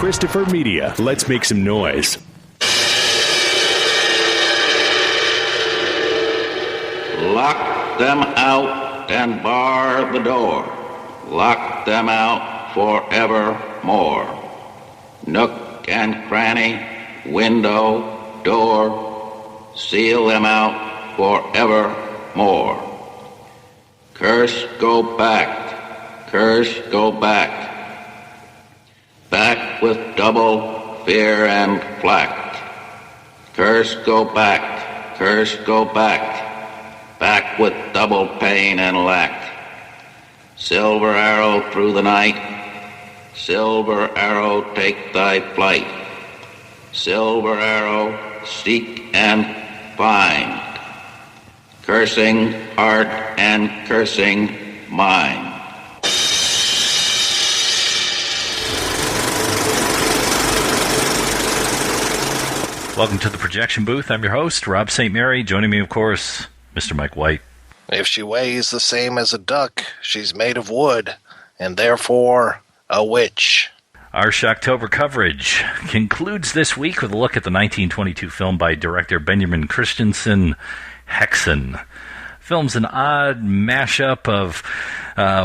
Christopher Media. Let's make some noise. Lock them out and bar the door. Lock them out forevermore. Nook and cranny, window, door, seal them out forevermore. Curse go back, curse go back. Back with double fear and flack. Curse go back, curse go back. Back with double pain and lack. Silver arrow through the night. Silver arrow take thy flight. Silver arrow seek and find. Cursing heart and cursing mind. Welcome to the projection booth. I'm your host, Rob St. Mary. Joining me, of course, Mr. Mike White. If she weighs the same as a duck, she's made of wood, and therefore a witch. Our Shocktober coverage concludes this week with a look at the 1922 film by director Benjamin Christensen, Häxan. Film's an odd mashup of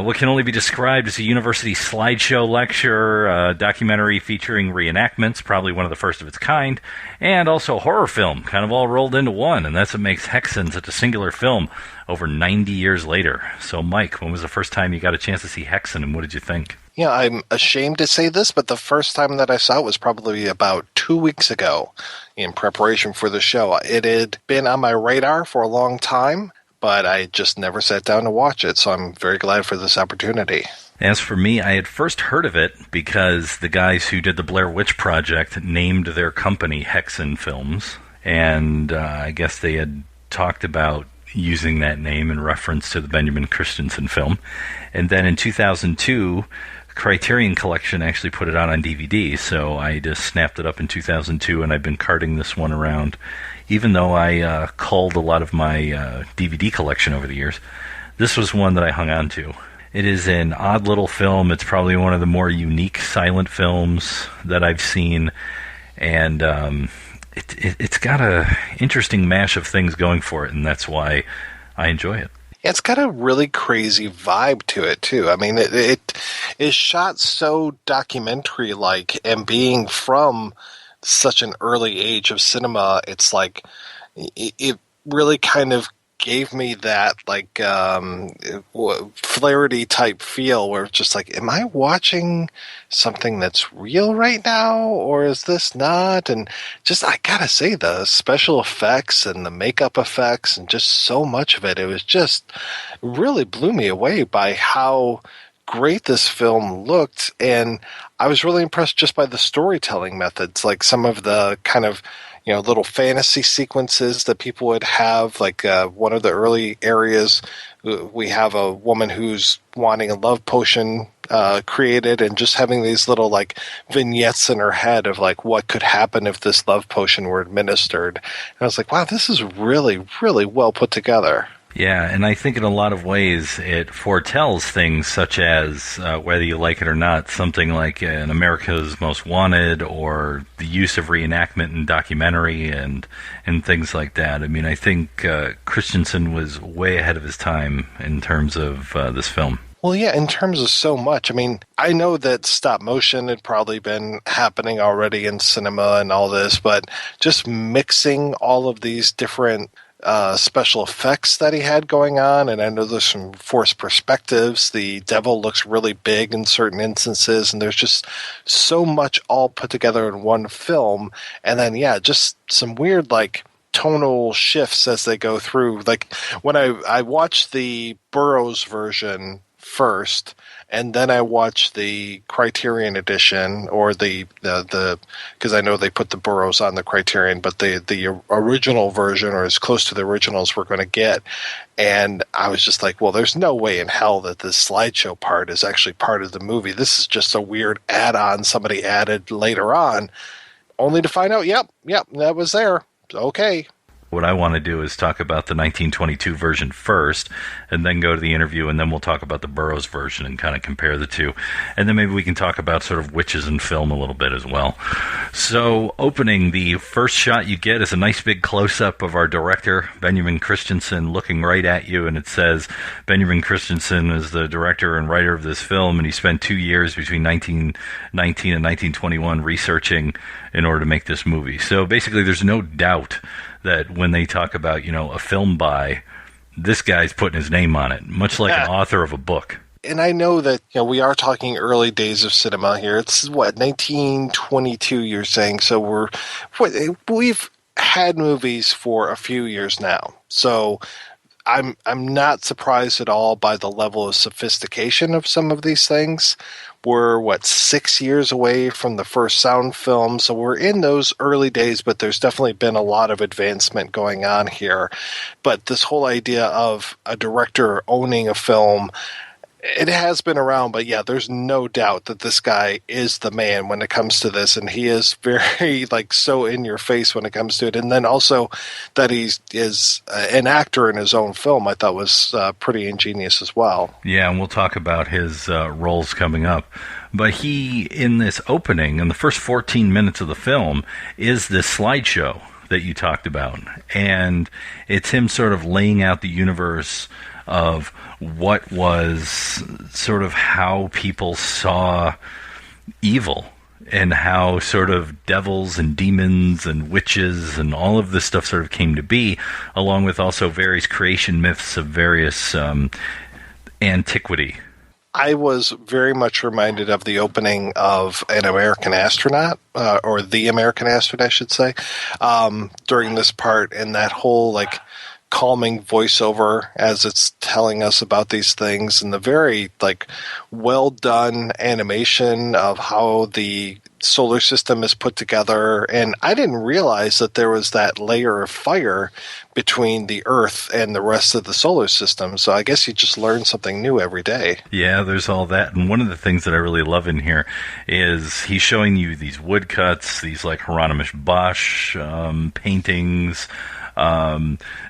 what can only be described as a university slideshow lecture, a documentary featuring reenactments, probably one of the first of its kind, and also a horror film, kind of all rolled into one, and that's what makes Häxan such a singular film over 90 years later. So, Mike, when was the first time you got a chance to see Häxan, and what did you think? Yeah, I'm ashamed to say this, but the first time that I saw it was probably about 2 weeks ago in preparation for the show. It had been on my radar for a long time, but I just never sat down to watch it, so I'm very glad for this opportunity. As for me, I had first heard of it because the guys who did the Blair Witch Project named their company Häxan Films, and I guess they had talked about using that name in reference to the Benjamin Christensen film. And then in 2002, Criterion Collection actually put it out on DVD, so I just snapped it up in 2002, and I've been carting this one around. Even though I culled a lot of my DVD collection over the years, this was one that I hung on to. It is an odd little film. It's probably one of the more unique silent films that I've seen, and it's got a interesting mash of things going for it, and that's why I enjoy it. It's got a really crazy vibe to it, too. I mean, it is shot so documentary-like, and being from such an early age of cinema, it's like it really kind of gave me that like Flaherty type feel where it's just like, am I watching something that's real right now, or is this not? And just, I gotta say, the special effects and the makeup effects and just so much of it, it was just really blew me away by how great this film looked, and I was really impressed just by the storytelling methods, like some of the kind of, you know, little fantasy sequences that people would have, like one of the early areas, we have a woman who's wanting a love potion created, and just having these little like vignettes in her head of like what could happen if this love potion were administered. And I was like, wow, this is really, really well put together. Yeah, and I think in a lot of ways it foretells things such as, whether you like it or not, something like an America's Most Wanted, or the use of reenactment in documentary and things like that. I mean, I think Christensen was way ahead of his time in terms of this film. Well, yeah, in terms of so much. I mean, I know that stop motion had probably been happening already in cinema and all this, but just mixing all of these different special effects that he had going on, and I know there's some forced perspectives. The devil looks really big in certain instances, and there's just so much all put together in one film. And then, yeah, just some weird, like, tonal shifts as they go through. Like, when I watched the Burroughs version first, and then I watched the Criterion edition, or the because I know they put the Burroughs on the Criterion, but the original version, or as close to the originals we're going to get. And I was just like, well, there's no way in hell that this slideshow part is actually part of the movie. This is just a weird add-on somebody added later on, only to find out, yep, that was there. Okay. What I want to do is talk about the 1922 version first, and then go to the interview, and then we'll talk about the Burroughs version and kind of compare the two. And then maybe we can talk about sort of witches in film a little bit as well. So, opening, the first shot you get is a nice big close-up of our director, Benjamin Christensen, looking right at you, and it says Benjamin Christensen is the director and writer of this film, and he spent 2 years between 1919 and 1921 researching in order to make this movie. So basically there's no doubt that when they talk about, a film by, this guy's putting his name on it, much like an author of a book. And I know that we are talking early days of cinema here. It's 1922 you're saying, so we've had movies for a few years now. So I'm not surprised at all by the level of sophistication of some of these things. We're 6 years away from the first sound film, so we're in those early days, but there's definitely been a lot of advancement going on here. But this whole idea of a director owning a film, it has been around, but yeah, there's no doubt that this guy is the man when it comes to this, and he is very so in your face when it comes to it. And then also that he is an actor in his own film, I thought was pretty ingenious as well. Yeah, and we'll talk about his roles coming up. But he, in this opening, in the first 14 minutes of the film, is this slideshow that you talked about. And it's him sort of laying out the universe of what was sort of how people saw evil, and how sort of devils and demons and witches and all of this stuff sort of came to be, along with also various creation myths of various antiquity. I was very much reminded of the opening of An American Astronaut, or The American Astronaut, I should say, during this part, and that whole calming voiceover as it's telling us about these things, and the very well done animation of how the solar system is put together. And I didn't realize that there was that layer of fire between the Earth and the rest of the solar system. So I guess you just learn something new every day. Yeah, there's all that. And one of the things that I really love in here is he's showing you these woodcuts, these Hieronymus Bosch paintings,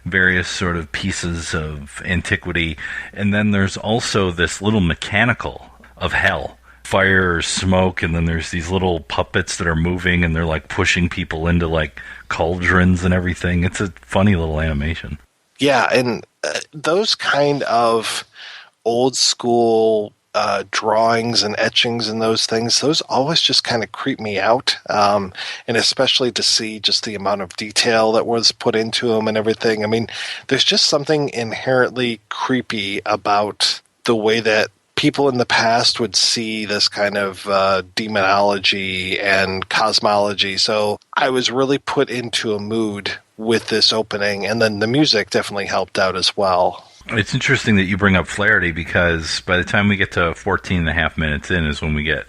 various sort of pieces of antiquity. And then there's also this little mechanical of hell. Fire or smoke, and then there's these little puppets that are moving, and they're pushing people into cauldrons and everything. It's a funny little animation. Yeah, and those kind of old school drawings and etchings and those things, those always just kind of creep me out. And especially to see just the amount of detail that was put into them and everything. I mean, there's just something inherently creepy about the way that people in the past would see this kind of demonology and cosmology. So I was really put into a mood with this opening, and then the music definitely helped out as well. It's interesting that you bring up Flaherty, because by the time we get to 14 and a half minutes in is when we get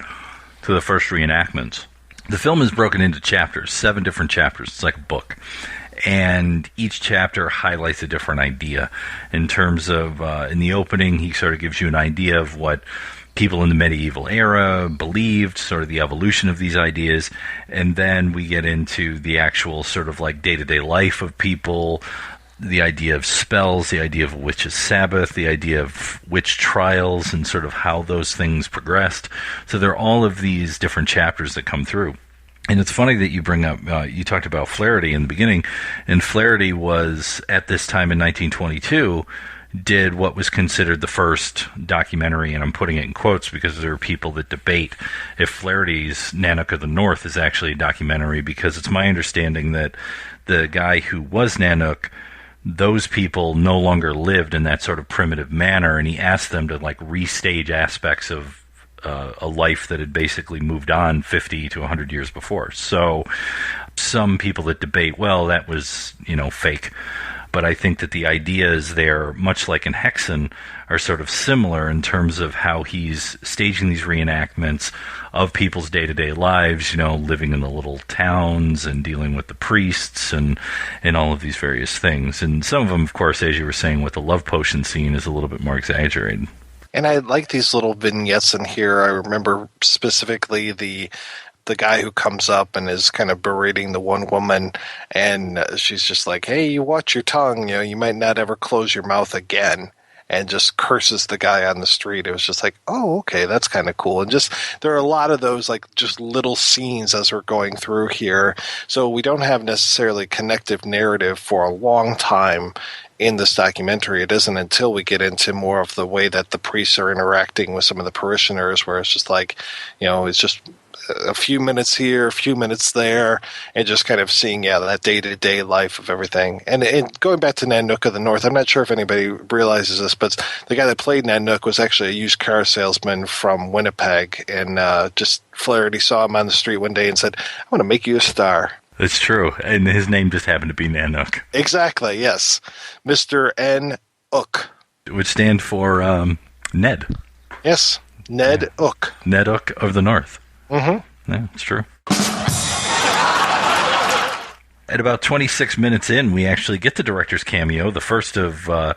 to the first reenactments. The film is broken into chapters, 7 different chapters. It's like a book. And each chapter highlights a different idea. In terms of, in the opening, he sort of gives you an idea of what people in the medieval era believed, sort of the evolution of these ideas. And then we get into the actual sort of day-to-day life of people, the idea of spells, the idea of witches' Sabbath, the idea of witch trials, and sort of how those things progressed. So there are all of these different chapters that come through. And it's funny that you bring up, you talked about Flaherty in the beginning, and Flaherty was, at this time in 1922, did what was considered the first documentary, and I'm putting it in quotes because there are people that debate if Flaherty's Nanook of the North is actually a documentary, because it's my understanding that the guy who was Nanook, those people no longer lived in that sort of primitive manner, and he asked them to restage aspects of a life that had basically moved on 50 to 100 years before. So some people that debate, well, that was, fake. But I think that the ideas there, much like in Häxan, are sort of similar in terms of how he's staging these reenactments of people's day-to-day lives, living in the little towns and dealing with the priests and all of these various things. And some of them, of course, as you were saying, with the love potion scene is a little bit more exaggerated. And I like these little vignettes in here. I remember specifically the the guy who comes up and is kind of berating the one woman, and she's just like, hey, you watch your tongue, you might not ever close your mouth again, and just curses the guy on the street. It was just like, oh, okay, that's kind of cool. And just there are a lot of those like just little scenes as we're going through here. So we don't have necessarily connective narrative for a long time in this documentary. It isn't until we get into more of the way that the priests are interacting with some of the parishioners, where it's just like, it's just a few minutes here, a few minutes there, and just kind of seeing, that day-to-day life of everything. And going back to Nanook of the North, I'm not sure if anybody realizes this, but the guy that played Nanook was actually a used car salesman from Winnipeg, and just Flaherty saw him on the street one day and said, I want to make you a star. It's true, and his name just happened to be Nanook. Exactly, yes. Mr. N. Ook. It would stand for Ned. Yes, Ned Ook. Ned Ook of the North. Mm-hmm. Yeah, it's true. At about 26 minutes in, we actually get the director's cameo, the first of a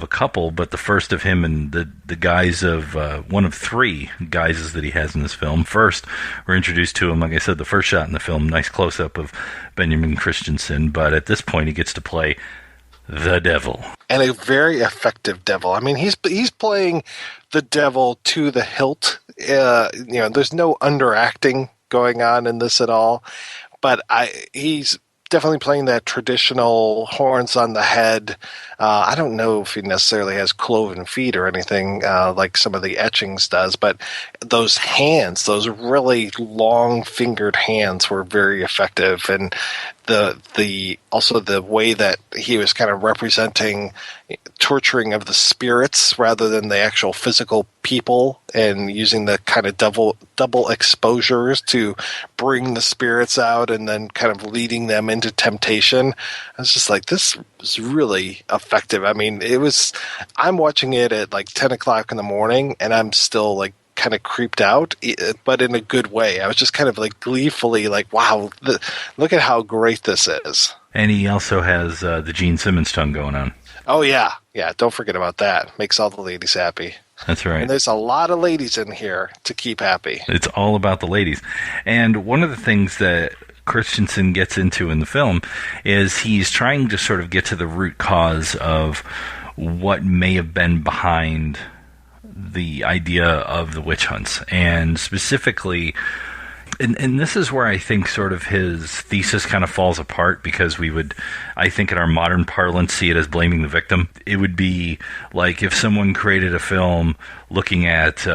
couple, but the first of him and the guise of one of three guises that he has in this film. First, we're introduced to him, like I said, the first shot in the film, nice close-up of Benjamin Christensen, but at this point he gets to play the devil. And a very effective devil. I mean, he's playing the devil to the hilt. There's no underacting going on in this at all, but he's definitely playing that traditional horns on the head. I don't know if he necessarily has cloven feet or anything like some of the etchings does, but those hands, those really long-fingered hands, were very effective. And also the way that he was kind of representing torturing of the spirits rather than the actual physical people, and using the kind of double exposures to bring the spirits out and then kind of leading them into temptation. I was just like, this was really effective. I mean, I'm watching it at like 10 o'clock in the morning and I'm still like kind of creeped out, but in a good way. I was just kind of like gleefully like, wow, look at how great this is. And he also has the Gene Simmons tongue going on. Oh, yeah. Yeah, don't forget about that. Makes all the ladies happy. That's right. And there's a lot of ladies in here to keep happy. It's all about the ladies. And one of the things that Christensen gets into in the film is he's trying to sort of get to the root cause of what may have been behind the idea of the witch hunts. And specifically, and this is where I think sort of his thesis kind of falls apart, because we would, I think in our modern parlance, see it as blaming the victim. It would be like if someone created a film looking at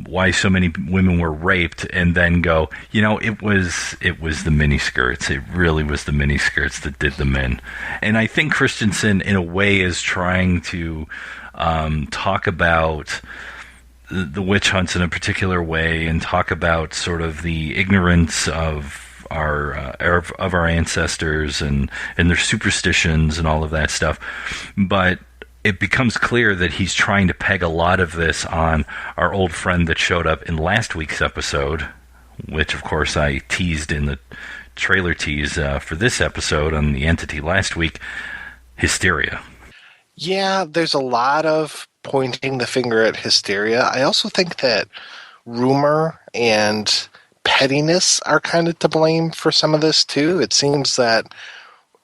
why so many women were raped, and then go, it was the miniskirts. It really was the miniskirts that did them in. And I think Christensen, in a way, is trying to talk about the witch hunts in a particular way, and talk about sort of the ignorance of our ancestors and their superstitions and all of that stuff. But it becomes clear that he's trying to peg a lot of this on our old friend that showed up in last week's episode, which of course I teased in the trailer tease for this episode on the entity last week, Hysteria. Yeah, there's a lot of pointing the finger at hysteria. I also think that rumor and pettiness are kind of to blame for some of this too. It seems that,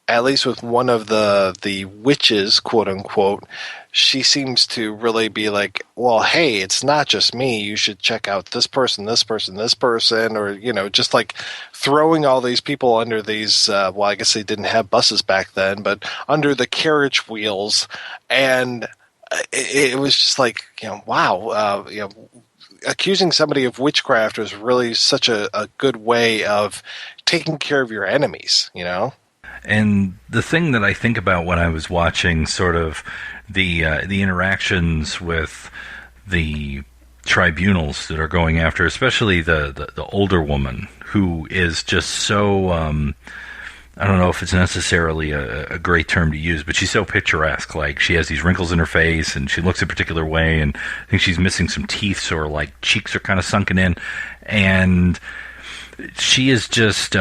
at least with one of the witches, quote unquote, she seems to really be like, well, hey, it's not just me. You should check out this person, this person, this person, or, just like throwing all these people under these, well, I guess they didn't have buses back then, but under the carriage wheels. And it was just like, wow, accusing somebody of witchcraft was really such a good way of taking care of your enemies, And the thing that I think about when I was watching sort of the interactions with the tribunals that are going after, especially the older woman, who is just so I don't know if it's necessarily a great term to use, but she's so picturesque. Like, she has these wrinkles in her face, and she looks a particular way, and I think she's missing some teeth, so her, like, cheeks are kind of sunken in. And she is just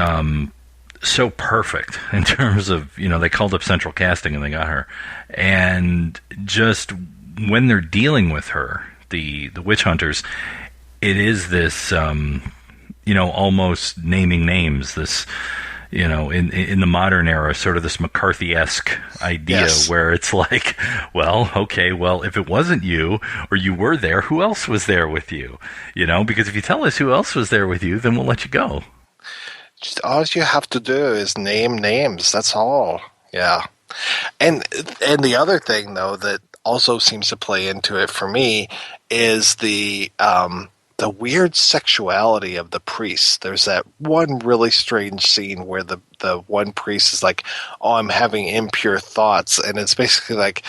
so perfect in terms of, they called up central casting and they got her. And just when they're dealing with her, the witch hunters, it is this almost naming names. This, in the modern era, sort of this McCarthy-esque idea, yes, where it's like, well, okay, well, if it wasn't you or you were there, who else was there with you? Because if you tell us who else was there with you, then we'll let you go. Just all you have to do is name names. That's all. Yeah. And the other thing, though, that also seems to play into it for me is the weird sexuality of the priests. There's that one really strange scene where the one priest is like, "Oh, I'm having impure thoughts," and it's basically like,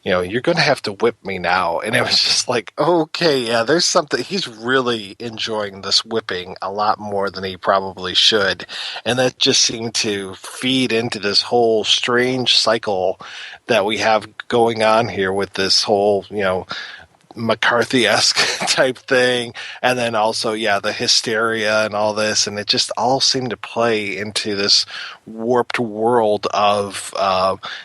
you're going to have to whip me now. And it was just like, okay, yeah, there's something. He's really enjoying this whipping a lot more than he probably should. And that just seemed to feed into this whole strange cycle that we have going on here with this whole, McCarthy-esque type thing, and then also the hysteria and all this, and it just all seemed to play into this warped world of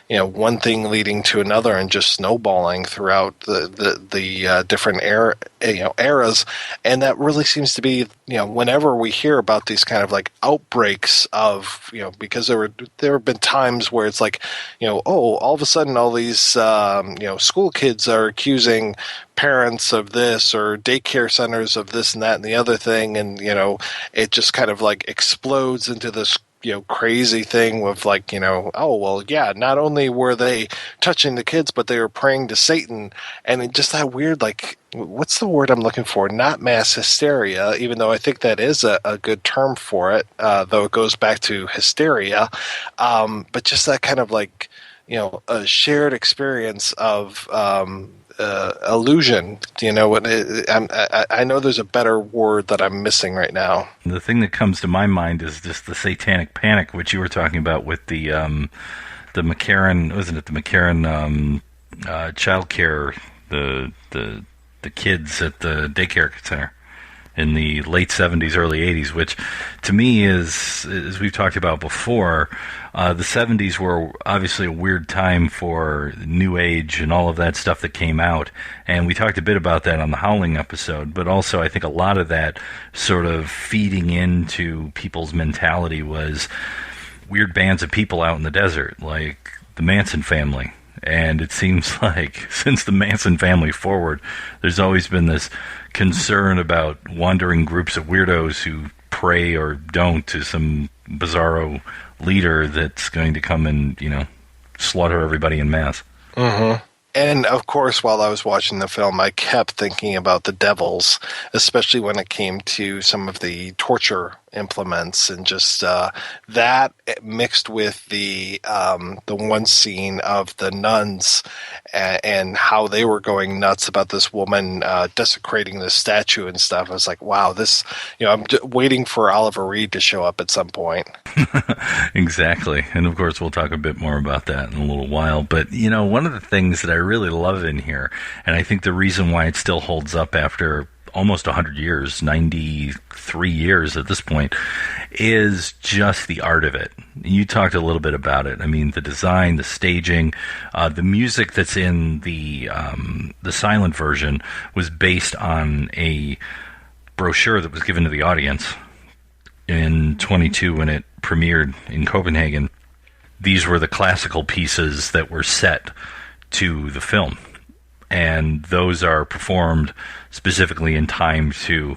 one thing leading to another and just snowballing throughout the different eras. And that really seems to be whenever we hear about these kind of like outbreaks of because there have been times where it's like all of a sudden all these school kids are accusing parents of this or daycare centers of this and that and the other thing, and it just kind of like explodes into this crazy thing with like not only were they touching the kids, but they were praying to Satan, and it just that weird, like, what's the word I'm looking for? Not mass hysteria, even though I think that is a good term for it, though it goes back to hysteria, but just that kind of like a shared experience of illusion. I know there's a better word that I'm missing right now. The thing that comes to my mind is just the satanic panic, which you were talking about with the McCarran, wasn't it? The McCarran child care, the kids at the daycare center in the late 70s, early 80s, which to me is, as we've talked about before, the 70s were obviously a weird time for New Age and all of that stuff that came out. And we talked a bit about that on the Howling episode, but also I think a lot of that sort of feeding into people's mentality was weird bands of people out in the desert, like the Manson family. And it seems like since the Manson family forward, there's always been this concern about wandering groups of weirdos who pray or don't to some bizarro leader that's going to come and, slaughter everybody en masse. Mm-hmm. And, of course, while I was watching the film, I kept thinking about the devils, especially when it came to some of the torture implements, and just that mixed with the one scene of the nuns and how they were going nuts about this woman desecrating the statue and stuff. I was like, wow, this, I'm waiting for Oliver Reed to show up at some point. Exactly. And of course, we'll talk a bit more about that in a little while. But, one of the things that I really love in here, and I think the reason why it still holds up after almost 100 years, 93 years at this point, is just the art of it. You talked a little bit about it. I mean, the design, the staging, the music that's in the silent version was based on a brochure that was given to the audience in 22 when it premiered in Copenhagen. These were the classical pieces that were set to the film, and those are performed specifically in time to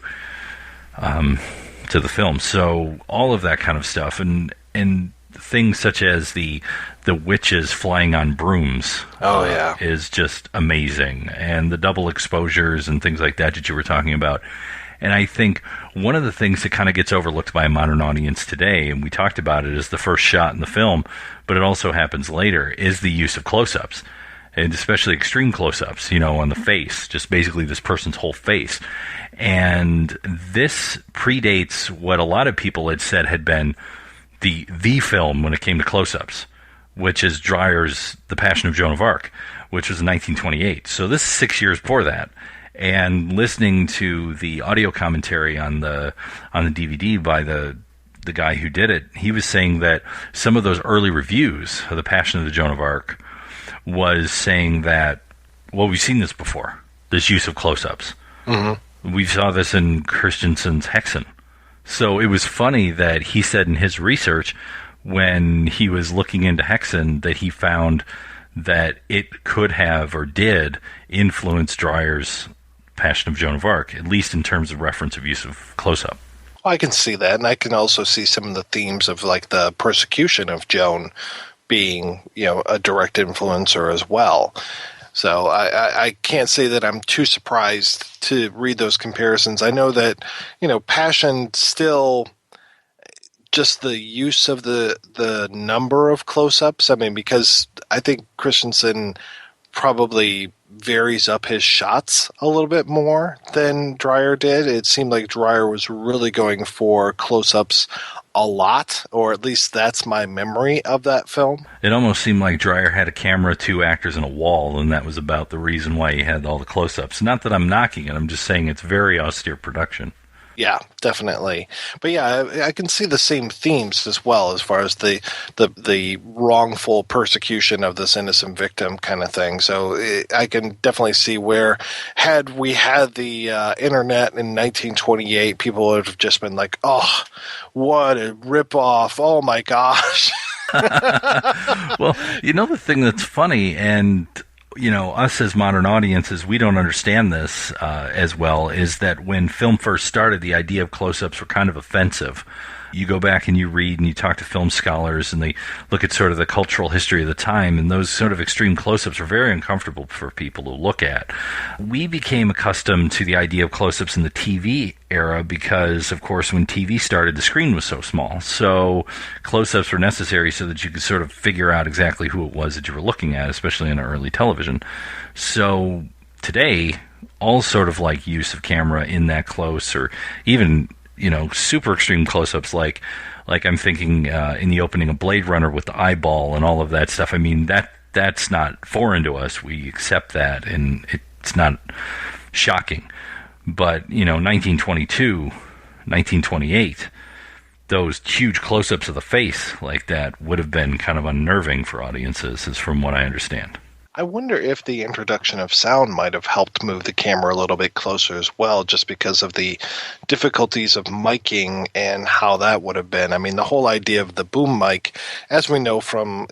the film. So all of that kind of stuff, and things such as the witches flying on brooms, is just amazing, and the double exposures and things like that you were talking about. And I think one of the things that kind of gets overlooked by a modern audience today, and we talked about it as the first shot in the film, but it also happens later, is the use of close-ups. And especially extreme close-ups, on the face, just basically this person's whole face. And this predates what a lot of people had said had been the film when it came to close-ups, which is Dreyer's The Passion of Joan of Arc, which was in 1928. So this is 6 years before that. And listening to the audio commentary on the DVD by the guy who did it, he was saying that some of those early reviews of The Passion of the Joan of Arc was saying that, well, we've seen this before, this use of close-ups. Mm-hmm. We saw this in Christensen's Häxan, So it was funny that he said in his research, when he was looking into Häxan, that he found that it could have or did influence Dreyer's Passion of Joan of Arc, at least in terms of reference of use of close-up. I can see that, and I can also see some of the themes of like the persecution of Joan being, a direct influencer as well. So I can't say that I'm too surprised to read those comparisons. I know that, Passion still, just the use of the number of close-ups, I mean, because I think Christensen probably varies up his shots a little bit more than Dreyer did. It seemed like Dreyer was really going for close-ups a lot, or at least that's my memory of that film. It almost seemed like Dreyer had a camera, 2 actors, and a wall, and that was about the reason why he had all the close-ups. Not that I'm knocking it, I'm just saying it's very austere production. Yeah, definitely. But yeah, I can see the same themes as well, as far as the wrongful persecution of this innocent victim kind of thing. So I can definitely see where, had we had the internet in 1928, people would have just been like, "Oh, what a ripoff! Oh my gosh!" Well, the thing that's funny, and us as modern audiences, we don't understand this as well, is that when film first started, the idea of close-ups were kind of offensive. You go back and you read and you talk to film scholars and they look at sort of the cultural history of the time, and those sort of extreme close-ups are very uncomfortable for people to look at. We became accustomed to the idea of close-ups in the TV era because, of course, when TV started, the screen was so small. So close-ups were necessary so that you could sort of figure out exactly who it was that you were looking at, especially in early television. So today, all sort of like use of camera in that close, or even super extreme close-ups, like I'm thinking in the opening of Blade Runner with the eyeball and all of that stuff. I mean, that's not foreign to us. We accept that, and it's not shocking. But 1922, 1928, those huge close-ups of the face like that would have been kind of unnerving for audiences, is from what I understand. I wonder if the introduction of sound might have helped move the camera a little bit closer as well, just because of the difficulties of miking and how that would have been. I mean, the whole idea of the boom mic, as we know from,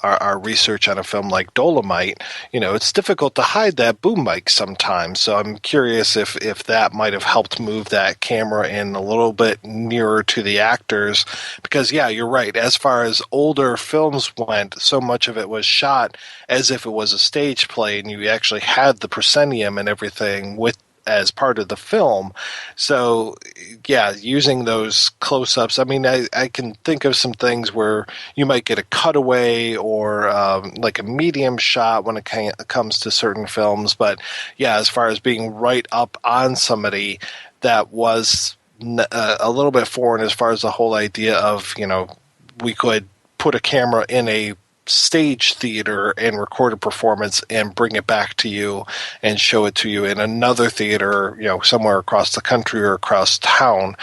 our research on a film like Dolomite, it's difficult to hide that boom mic sometimes. So I'm curious if that might have helped move that camera in a little bit nearer to the actors. Because, yeah, you're right. As far as older films went, so much of it was shot as if it was a stage play, and you actually had the proscenium and everything as part of the film. So, yeah, using those close-ups, I mean, I can think of some things where you might get a cutaway or like a medium shot when it comes to certain films. But, yeah, as far as being right up on somebody, that was a little bit foreign as far as the whole idea of, we could put a camera in a stage theater and record a performance and bring it back to you and show it to you in another theater, somewhere across the country or across town.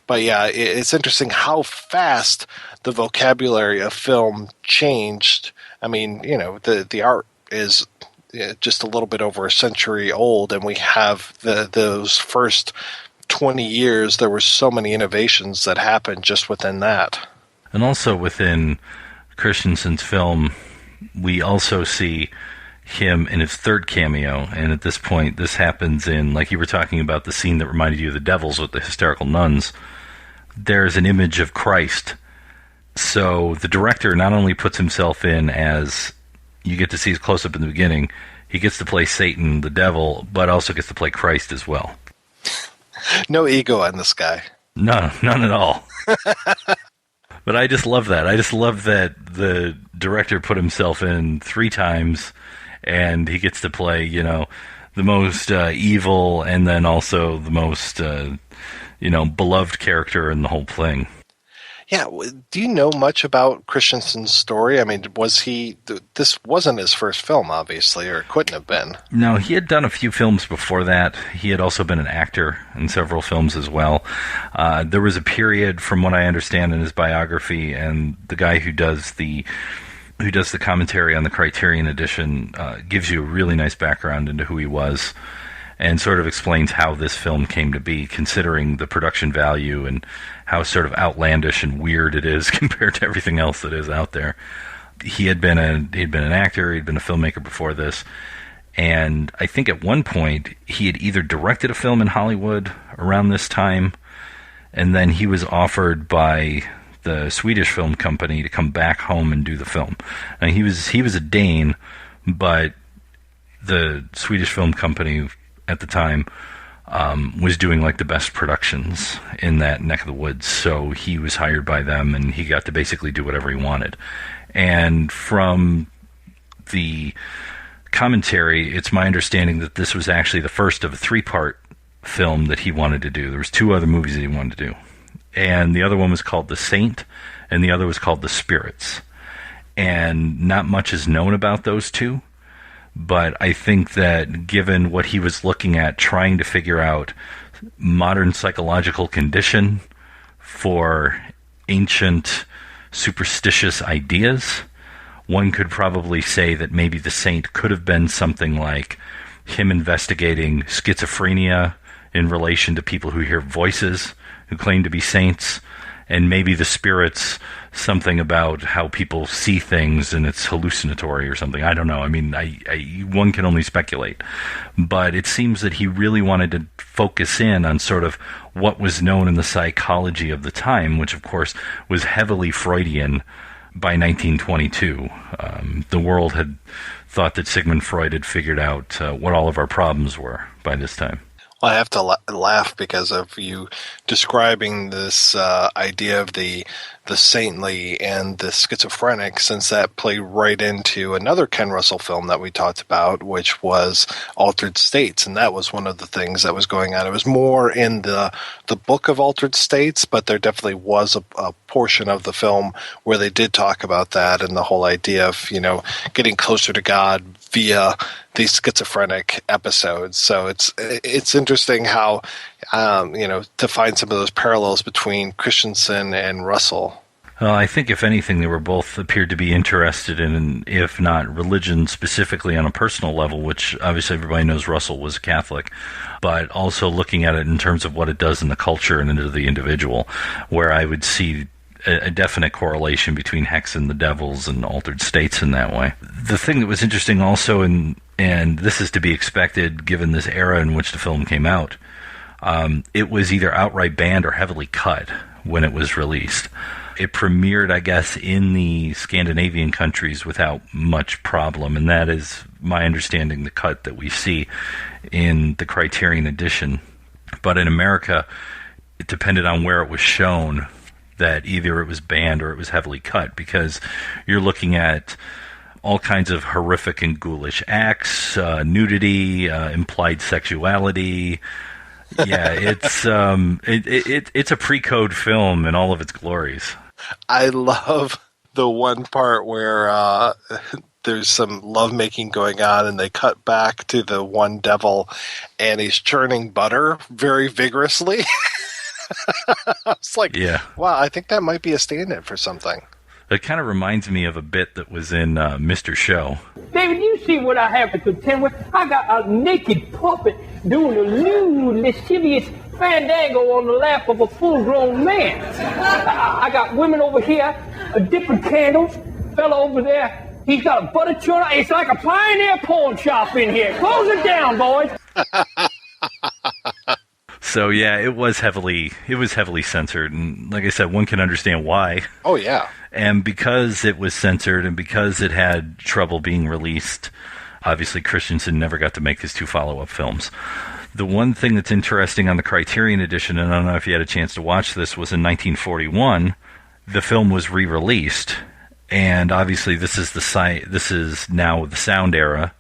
But yeah, it's interesting how fast the vocabulary of film changed. I mean, the art is just a little bit over a century old, and we have those first 20 years, there were so many innovations that happened just within that. And also within Christensen's film, we also see him in his third cameo, and at this point, this happens in, like you were talking about, the scene that reminded you of the Devils with the hysterical nuns. There's an image of Christ. So the director not only puts himself in as, you get to see his close-up in the beginning, he gets to play Satan, the devil, but also gets to play Christ as well. No ego on this guy. No, none at all. But I just love that. I just love that the director put himself in 3 times, and he gets to play, the most evil and then also the most, beloved character in the whole thing. Yeah. Do you know much about Christensen's story? I mean, this wasn't his first film, obviously, or it couldn't have been. No, he had done a few films before that. He had also been an actor in several films as well. There was a period, from what I understand in his biography, and the guy who does the commentary on the Criterion edition gives you a really nice background into who he was. and sort of explains how this film came to be, considering the production value and how sort of outlandish and weird it is compared to everything else that is out there. He'd been an actor, he'd been a filmmaker before this, and I think at one point he had either directed a film in Hollywood around this time, and then he was offered by the Swedish film company to come back home and do the film. And he was a Dane, but the Swedish film company at the time was doing like the best productions in that neck of the woods. So he was hired by them, and he got to basically do whatever he wanted. And from the commentary, it's my understanding that this was actually the first of a 3-part film that he wanted to do. There was 2 other movies that he wanted to do. And the other one was called The Saint, and the other was called The Spirits. And not much is known about those 2, but I think that given what he was looking at, trying to figure out modern psychological condition for ancient superstitious ideas, one could probably say that maybe The Saint could have been something like him investigating schizophrenia in relation to people who hear voices who claim to be saints, and maybe The Spirits, something about how people see things and it's hallucinatory or something. I don't know. I mean, one can only speculate. But it seems that he really wanted to focus in on sort of what was known in the psychology of the time, which of course was heavily Freudian by 1922. The world had thought that Sigmund Freud had figured out what all of our problems were by this time. Well, I have to laugh because of you describing this idea of the saintly and the schizophrenic, since that played right into another Ken Russell film that we talked about, which was Altered States, and that was one of the things that was going on. It was more in the book of Altered States, but there definitely was a portion of the film where they did talk about that and the whole idea of, getting closer to God via these schizophrenic episodes. So it's interesting how, to find some of those parallels between Christensen and Russell. Well, I think if anything, they were both appeared to be interested in, if not religion specifically on a personal level, which obviously everybody knows Russell was Catholic, but also looking at it in terms of what it does in the culture and into the individual, where I would see a definite correlation between Häxan, the devils, and Altered States in that way. The thing that was interesting also, and this is to be expected given this era in which the film came out, it was either outright banned or heavily cut when it was released. It premiered, I guess, in the Scandinavian countries without much problem, and that is my understanding, the cut that we see in the Criterion edition. But in America, it depended on where it was shown, that either it was banned or it was heavily cut, because you're looking at all kinds of horrific and ghoulish acts, nudity, implied sexuality. Yeah, it's a pre-code film in all of its glories. I love the one part where there's some lovemaking going on, and they cut back to the one devil, and he's churning butter very vigorously. I was like, yeah. Wow, I think that might be a stand-in for something. It kind of reminds me of a bit that was in Mr. Show. David, you see what I have to contend with? I got a naked puppet doing a lewd, lascivious fandango on the lap of a full-grown man. I got women over here dipping candles. Fella over there, he's got a butter churner. It's like a pioneer pawn shop in here. Close it down, boys. So yeah, it was heavily censored, and like I said, one can understand why. Oh yeah. And because it was censored and because it had trouble being released, obviously Christensen never got to make his 2 follow-up films. The one thing that's interesting on the Criterion edition, and I don't know if you had a chance to watch this, was in 1941, the film was re-released, and obviously this is now the sound era,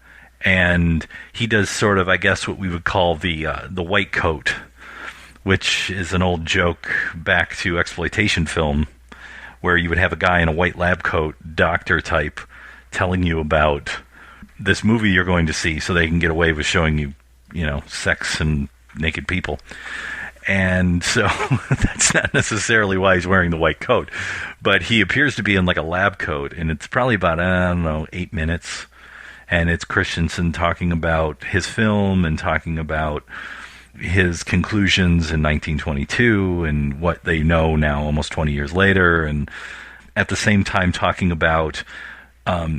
and he does sort of, I guess, what we would call the white coat, which is an old joke back to exploitation film, where you would have a guy in a white lab coat, doctor type, telling you about this movie you're going to see so they can get away with showing you, sex and naked people. And so that's not necessarily why he's wearing the white coat, but he appears to be in like a lab coat, and it's probably about, 8 minutes. and it's Christensen talking about his film and talking about his conclusions in 1922 and what they know now almost 20 years later, and at the same time talking about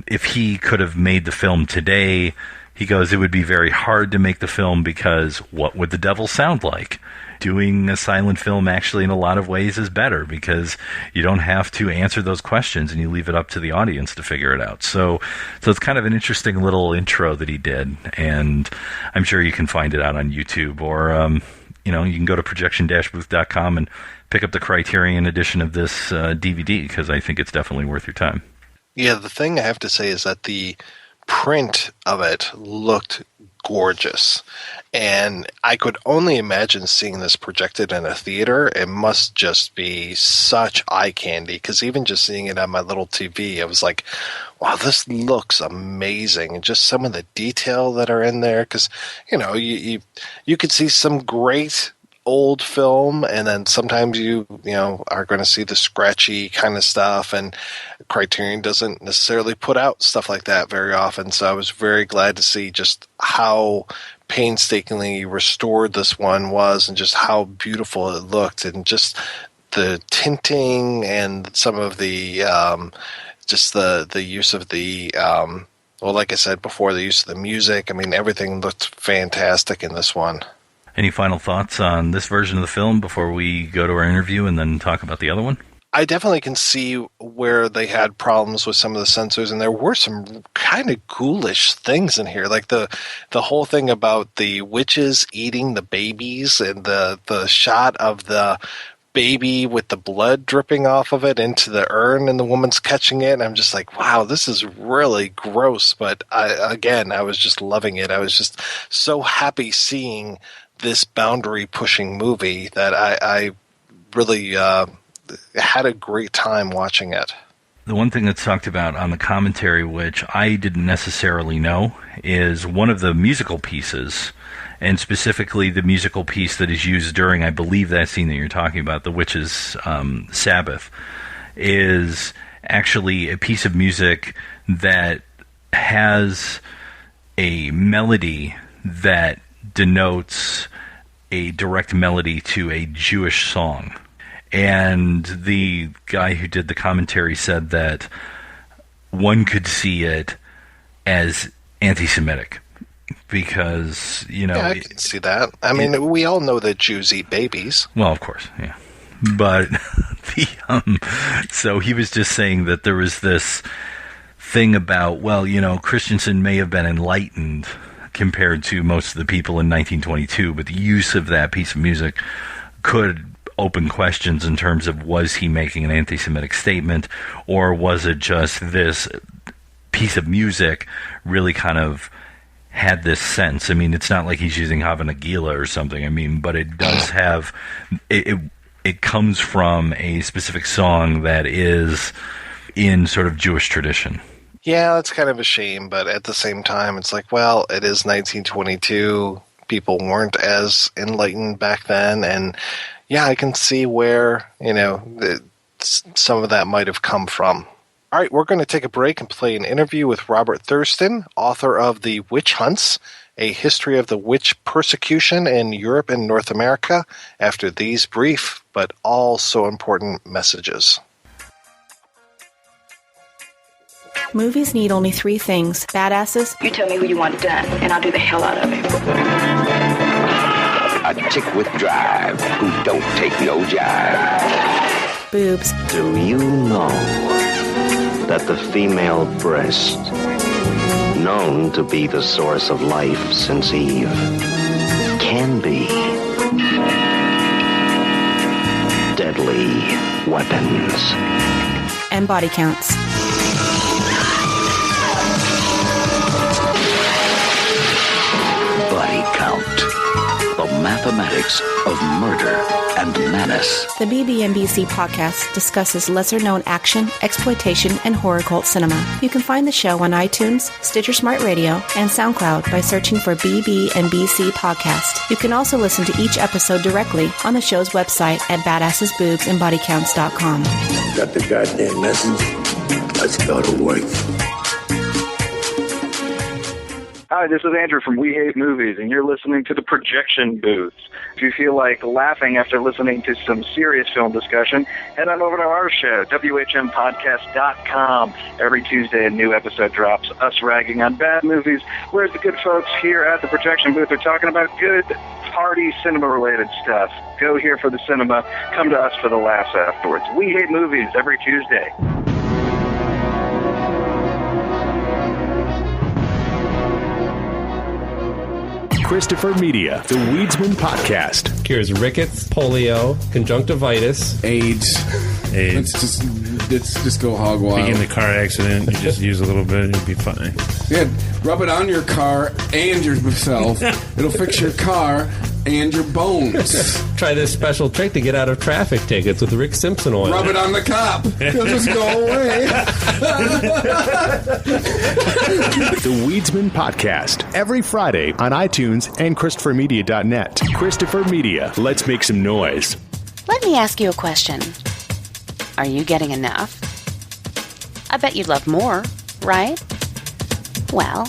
if he could have made the film today, he goes, it would be very hard to make the film because what would the devil sound like? Doing a silent film actually in a lot of ways is better because you don't have to answer those questions and you leave it up to the audience to figure it out. So it's kind of an interesting little intro that he did, and I'm sure you can find it out on YouTube, or you can go to projection-booth.com and pick up the Criterion edition of this DVD, because I think it's definitely worth your time. Yeah, the thing I have to say is that the print of it looked gorgeous, and I could only imagine seeing this projected in a theater. It must just be such eye candy, because even just seeing it on my little TV, I was like, wow, this looks amazing. And just some of the detail that are in there, because you could see some great old film, and then sometimes you are going to see the scratchy kind of stuff, and Criterion doesn't necessarily put out stuff like that very often. So I was very glad to see just how painstakingly restored this one was, and just how beautiful it looked, and just the tinting and some of the just the use of the well, like I said before, the use of the music. I mean, everything looked fantastic in this one. Any final thoughts on this version of the film before we go to our interview and then talk about the other one? I definitely can see where they had problems with some of the censors, and there were some kind of ghoulish things in here, like the whole thing about the witches eating the babies, and the shot of the baby with the blood dripping off of it into the urn, and the woman's catching it. And I'm just like, wow, this is really gross. But I was just loving it. I was just so happy seeing this boundary-pushing movie that I really had a great time watching it. The one thing that's talked about on the commentary, which I didn't necessarily know, is one of the musical pieces, and specifically the musical piece that is used during, I believe, that scene that you're talking about, the witch's Sabbath, is actually a piece of music that has a melody that denotes a direct melody to a Jewish song. And the guy who did the commentary said that one could see it as anti-Semitic because, Yeah, I can see that. I mean, we all know that Jews eat babies. Well, of course, yeah. But so he was just saying that there was this thing about, Christensen may have been enlightened compared to most of the people in 1922, but the use of that piece of music could open questions in terms of, was he making an anti-Semitic statement, or was it just this piece of music really kind of had this sense? I mean, it's not like he's using Hava Nagila or something, I mean, but it does have, it comes from a specific song that is in sort of Jewish tradition. Yeah, that's kind of a shame, but at the same time, it's like, well, it is 1922. People weren't as enlightened back then, and yeah, I can see where, some of that might have come from. All right, we're going to take a break and play an interview with Robert Thurston, author of The Witch Hunts, A History of the Witch Persecution in Europe and North America, after these brief but all so important messages. Movies need only 3 things: badasses. You tell me who you want done, and I'll do the hell out of it. A chick with drive who don't take no jive. Boobs. Do you know that the female breast, known to be the source of life since Eve, can be deadly weapons? And body counts. Body count. The mathematics of murder and menace. The BB&BC podcast discusses lesser-known action, exploitation, and horror cult cinema. You can find the show on iTunes, Stitcher Smart Radio, and SoundCloud by searching for BB&BC Podcast. You can also listen to each episode directly on the show's website at badassesboobsandbodycounts.com. Got the goddamn message? Let's go to work. Hi, this is Andrew from We Hate Movies, and you're listening to The Projection Booth. If you feel like laughing after listening to some serious film discussion, head on over to our show, WHMPodcast.com. Every Tuesday, a new episode drops, us ragging on bad movies, whereas the good folks here at The Projection Booth are talking about good, party, cinema-related stuff. Go here for the cinema, come to us for the laughs afterwards. We Hate Movies, every Tuesday. Christopher Media, the Weedsman Podcast. Cures rickets, polio, conjunctivitis, AIDS. Let's just go hog wild. If you get in a car accident, you just use a little bit, you'll be fine. Yeah, rub it on your car and yourself. It'll fix your car and your bones. Try this special trick to get out of traffic tickets with Rick Simpson oil. Rub it on the cop. He'll just go away. The Weedsman Podcast. Every Friday on iTunes and ChristopherMedia.net. Christopher Media. Let's make some noise. Let me ask you a question. Are you getting enough? I bet you'd love more, right? Well,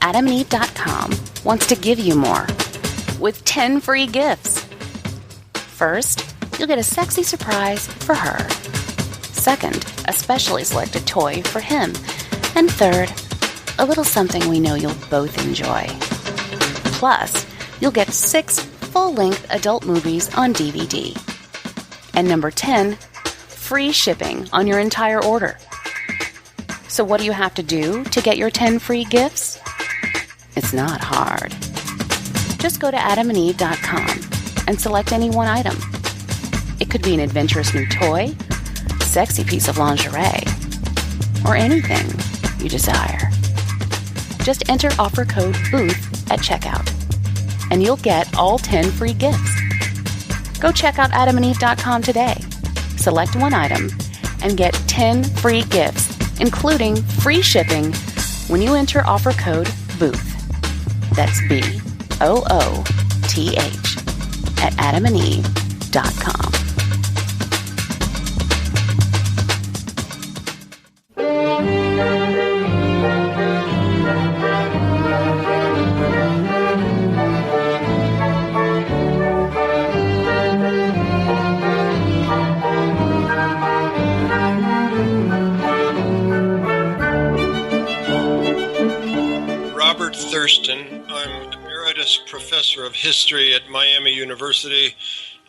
AdamandEve.com wants to give you more with 10 free gifts. First, you'll get a sexy surprise for her. Second, a specially selected toy for him. And third, a little something we know you'll both enjoy. Plus, you'll get 6 full-length adult movies on DVD. And number 10, free shipping on your entire order. So what do you have to do to get your 10 free gifts? It's not hard. Just go to AdamandEve.com and select any one item. It could be an adventurous new toy, sexy piece of lingerie, or anything you desire. Just enter offer code BOOTH at checkout, and you'll get all 10 free gifts. Go check out AdamandEve.com today. Select one item and get 10 free gifts, including free shipping when you enter offer code BOOTH. That's BOOTH at AdamandEve.com. Thurston. I'm Emeritus Professor of History at Miami University,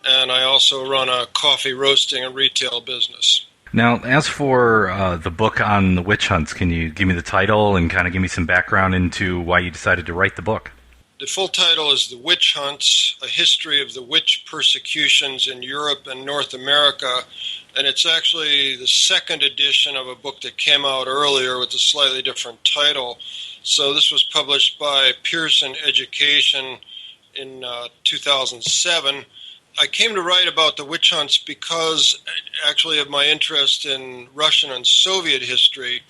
and I also run a coffee roasting and retail business. Now, as for the book on the witch hunts, can you give me the title and kind of give me some background into why you decided to write the book? The full title is The Witch Hunts, A History of the Witch Persecutions in Europe and North America, and it's actually the second edition of a book that came out earlier with a slightly different title. So this was published by Pearson Education in 2007. I came to write about the witch hunts because actually of my interest in Russian and Soviet history.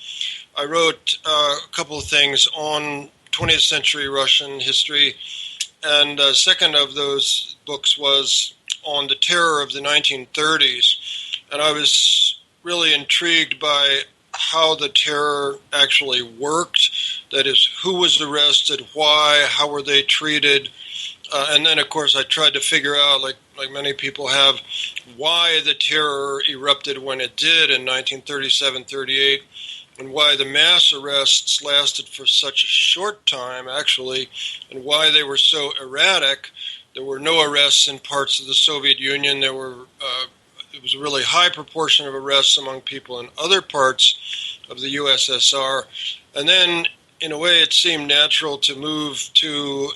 I wrote a couple of things on 20th century Russian history, and the second of those books was on the terror of the 1930s. And I was really intrigued by how the terror actually worked, that is, who was arrested, why, how were they treated, and then, of course, I tried to figure out, like many people have, why the terror erupted when it did in 1937-38, and why the mass arrests lasted for such a short time, actually, and why they were so erratic. There were no arrests in parts of the Soviet Union. There were it was a really high proportion of arrests among people in other parts of the USSR. And then, in a way, it seemed natural to move to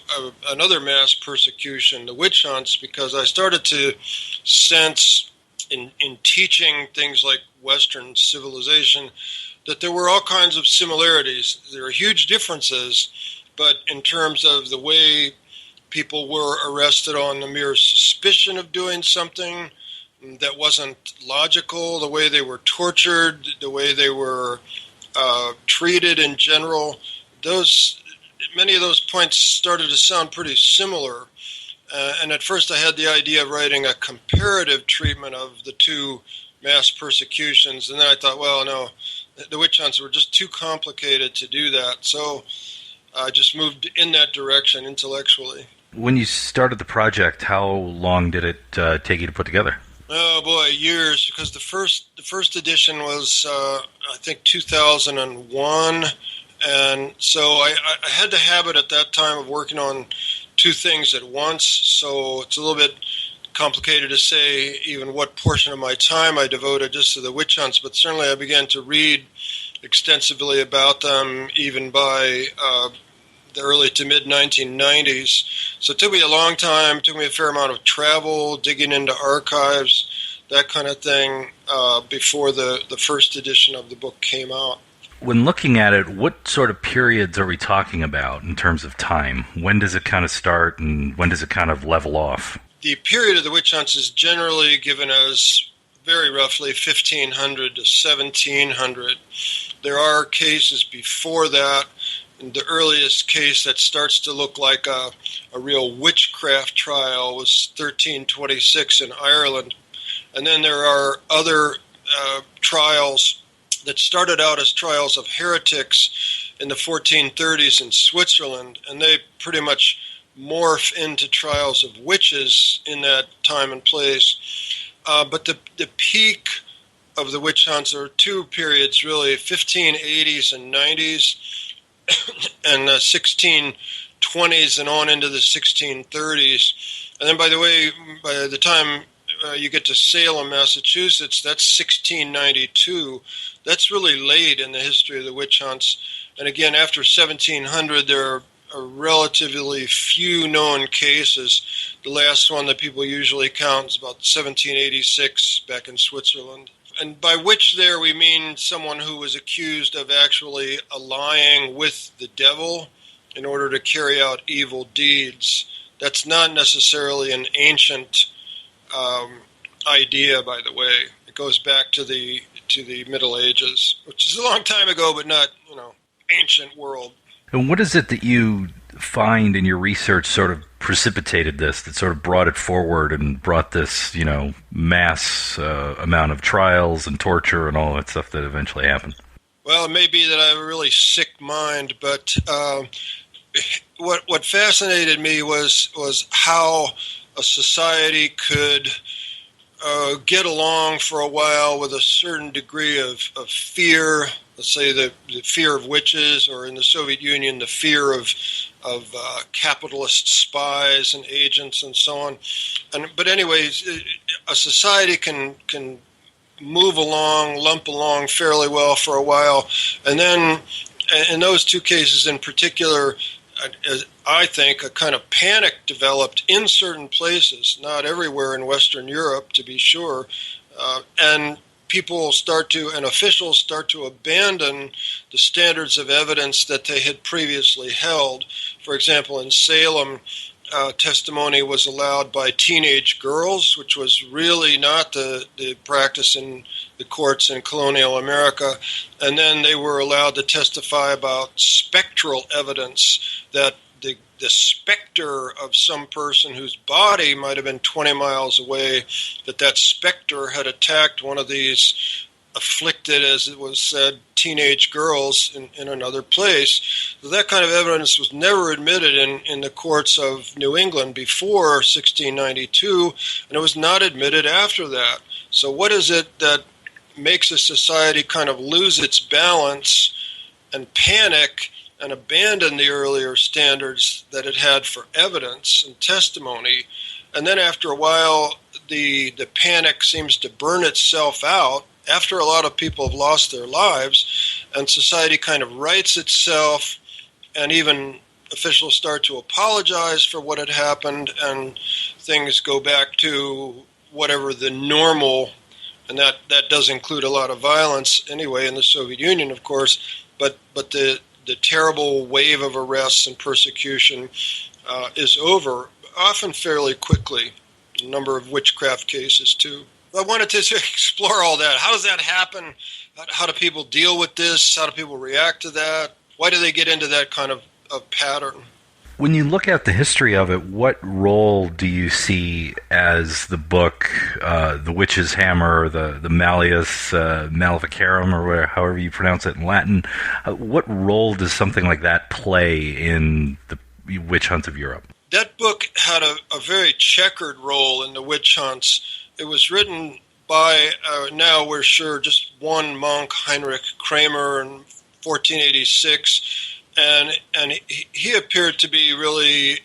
another mass persecution, the witch hunts, because I started to sense in teaching things like Western civilization that there were all kinds of similarities. There are huge differences, but in terms of the way people were arrested on the mere suspicion of doing something that wasn't logical, the way they were tortured, the way they were treated in general, many of those points started to sound pretty similar. And at first I had the idea of writing a comparative treatment of the two mass persecutions, and then I thought, well, no, the witch hunts were just too complicated to do that. So I just moved in that direction intellectually. When you started the project, how long did it take you to put together? Oh boy, years, because the first edition was I think 2001, and so I had the habit at that time of working on two things at once. So it's a little bit complicated to say even what portion of my time I devoted just to the witch hunts, but certainly I began to read extensively about them even by the early to mid-1990s. So it took me a long time, it took me a fair amount of travel, digging into archives, that kind of thing, before the first edition of the book came out. When looking at it, what sort of periods are we talking about in terms of time? When does it kind of start and when does it kind of level off? The period of the witch hunts is generally given as very roughly 1500 to 1700. There are cases before that. The earliest case that starts to look like a real witchcraft trial was 1326 in Ireland. And then there are other trials that started out as trials of heretics in the 1430s in Switzerland, and they pretty much morph into trials of witches in that time and place. But the peak of the witch hunts are two periods, really, 1580s and 90s, and 1620s and on into the 1630s. And then, by the time you get to Salem, Massachusetts, that's 1692. That's really late in the history of the witch hunts. And again, after 1700, there are relatively few known cases. The last one that people usually count is about 1786 back in Switzerland. And by witch there, we mean someone who was accused of actually allying with the devil in order to carry out evil deeds. That's not necessarily an ancient idea, by the way. It goes back to the Middle Ages, which is a long time ago, but not, ancient world. And what is it that you find in your research sort of precipitated this, that sort of brought it forward and brought this, mass amount of trials and torture and all that stuff that eventually happened? Well, it may be that I have a really sick mind, but what fascinated me was how a society could get along for a while with a certain degree of fear. Let's say the fear of witches, or in the Soviet Union, the fear of capitalist spies and agents and so on. But anyways, a society can move along, lump along fairly well for a while, and then in those two cases in particular, I think a kind of panic developed in certain places, not everywhere in Western Europe, to be sure, and officials start to abandon the standards of evidence that they had previously held. For example, in Salem, testimony was allowed by teenage girls, which was really not the practice in the courts in colonial America. And then they were allowed to testify about spectral evidence, that the specter of some person whose body might have been 20 miles away, that specter had attacked one of these afflicted, as it was said, teenage girls in another place. So that kind of evidence was never admitted in the courts of New England before 1692, and it was not admitted after that. So what is it that makes a society kind of lose its balance and panic and abandon the earlier standards that it had for evidence and testimony? And then after a while, the panic seems to burn itself out after a lot of people have lost their lives, and society kind of rights itself, and even officials start to apologize for what had happened, and things go back to whatever the normal, and that does include a lot of violence anyway in the Soviet Union, of course, but the terrible wave of arrests and persecution is over, often fairly quickly. A number of witchcraft cases, too. I wanted to explore all that. How does that happen? How do people deal with this? How do people react to that? Why do they get into that kind of pattern? When you look at the history of it, what role do you see as the book, The Witch's Hammer, or the malleus-maleficarum, or however you pronounce it in Latin? What role does something like that play in the witch hunts of Europe? That book had a very checkered role in the witch hunts. It was written by, now we're sure, just one monk, Heinrich Kramer, in 1486. And he appeared to be really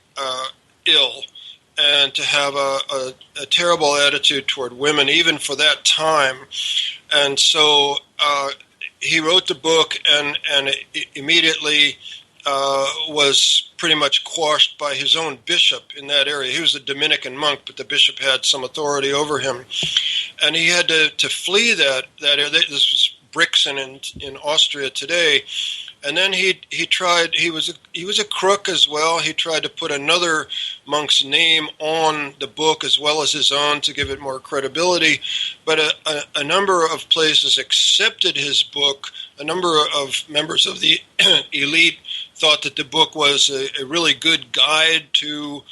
ill and to have a terrible attitude toward women, even for that time. And so he wrote the book and immediately was pretty much quashed by his own bishop in that area. He was a Dominican monk, but the bishop had some authority over him. And he had to flee that area. This was Brixen in Austria today. And then he tried. He was a crook as well. He tried to put another monk's name on the book as well as his own to give it more credibility. But a number of places accepted his book. A number of members of the elite thought that the book was a really good guide to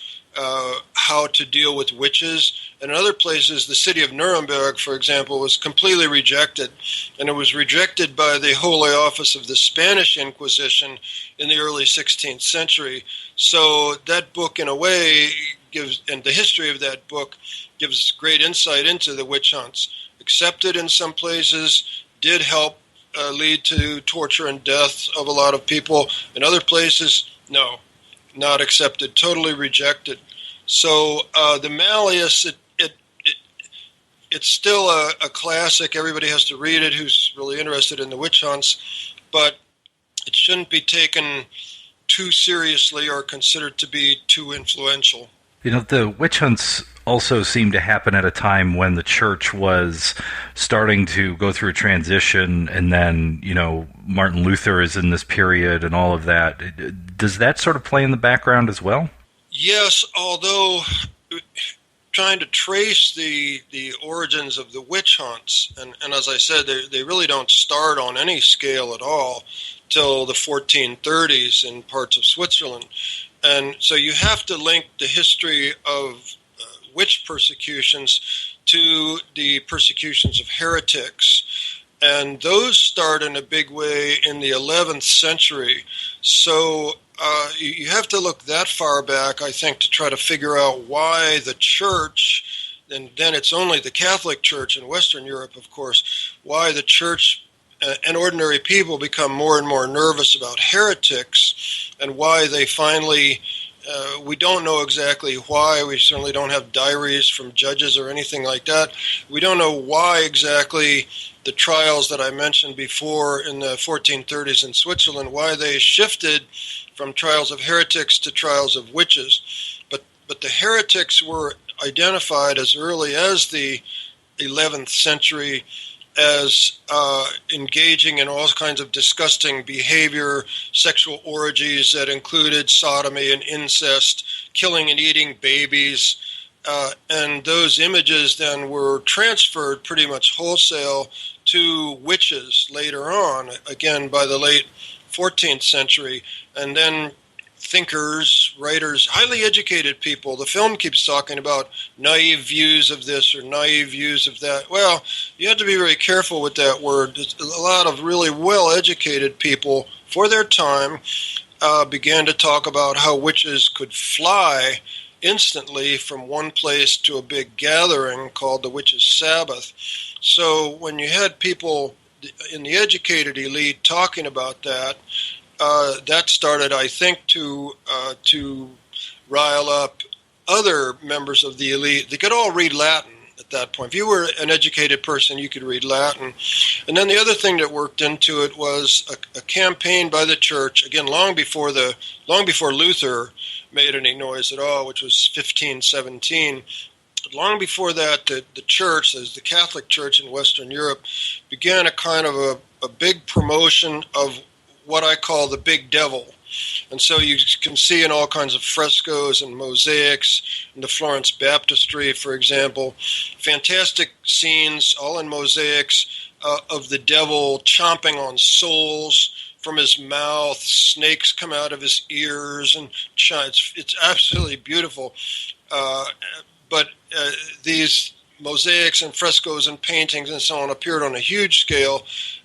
how to deal with witches. And in other places, the city of Nuremberg, for example, was completely rejected. And it was rejected by the Holy Office of the Spanish Inquisition in the early 16th century. So that book, in a way, and the history of that book gives great insight into the witch hunts. Accepted in some places, did help lead to torture and death of a lot of people. In other places, no, not accepted, totally rejected. So the Malleus, it's still a classic. Everybody has to read it who's really interested in the witch hunts, but it shouldn't be taken too seriously or considered to be too influential. You know, the witch hunts also seem to happen at a time when the church was starting to go through a transition, and then, you know, Martin Luther is in this period and all of that. Does that sort of play in the background as well? Yes, although trying to trace the origins of the witch hunts, and as I said, they really don't start on any scale at all till the 1430s in parts of Switzerland. And so you have to link the history of witch persecutions to the persecutions of heretics. And those start in a big way in the 11th century. So you have to look that far back, I think, to try to figure out why the church, and then it's only the Catholic Church in Western Europe, of course, why the church and ordinary people become more and more nervous about heretics, and why they finally, we don't know exactly why. We certainly don't have diaries from judges or anything like that. We don't know why exactly the trials that I mentioned before in the 1430s in Switzerland, why they shifted from trials of heretics to trials of witches. But the heretics were identified as early as the 11th century as engaging in all kinds of disgusting behavior, sexual orgies that included sodomy and incest, killing and eating babies. And those images then were transferred pretty much wholesale to witches later on, again by the late 14th century. And then thinkers, writers, highly educated people. The film keeps talking about naive views of this or naive views of that. Well, you have to be very careful with that word. A lot of really well-educated people, for their time, began to talk about how witches could fly instantly from one place to a big gathering called the Witches' Sabbath. So when you had people in the educated elite talking about that, that started, I think, to rile up other members of the elite. They could all read Latin at that point. If you were an educated person, you could read Latin. And then the other thing that worked into it was a campaign by the church, again, long before Luther made any noise at all, which was 1517. But long before that, the church, as the Catholic Church in Western Europe, began a kind of a big promotion of what I call the big devil. And so you can see in all kinds of frescoes and mosaics in the Florence Baptistry, for example, fantastic scenes, all in mosaics, of the devil chomping on souls, from his mouth, snakes come out of his ears, and it's absolutely beautiful. But these mosaics and frescoes and paintings and so on appeared on a huge scale,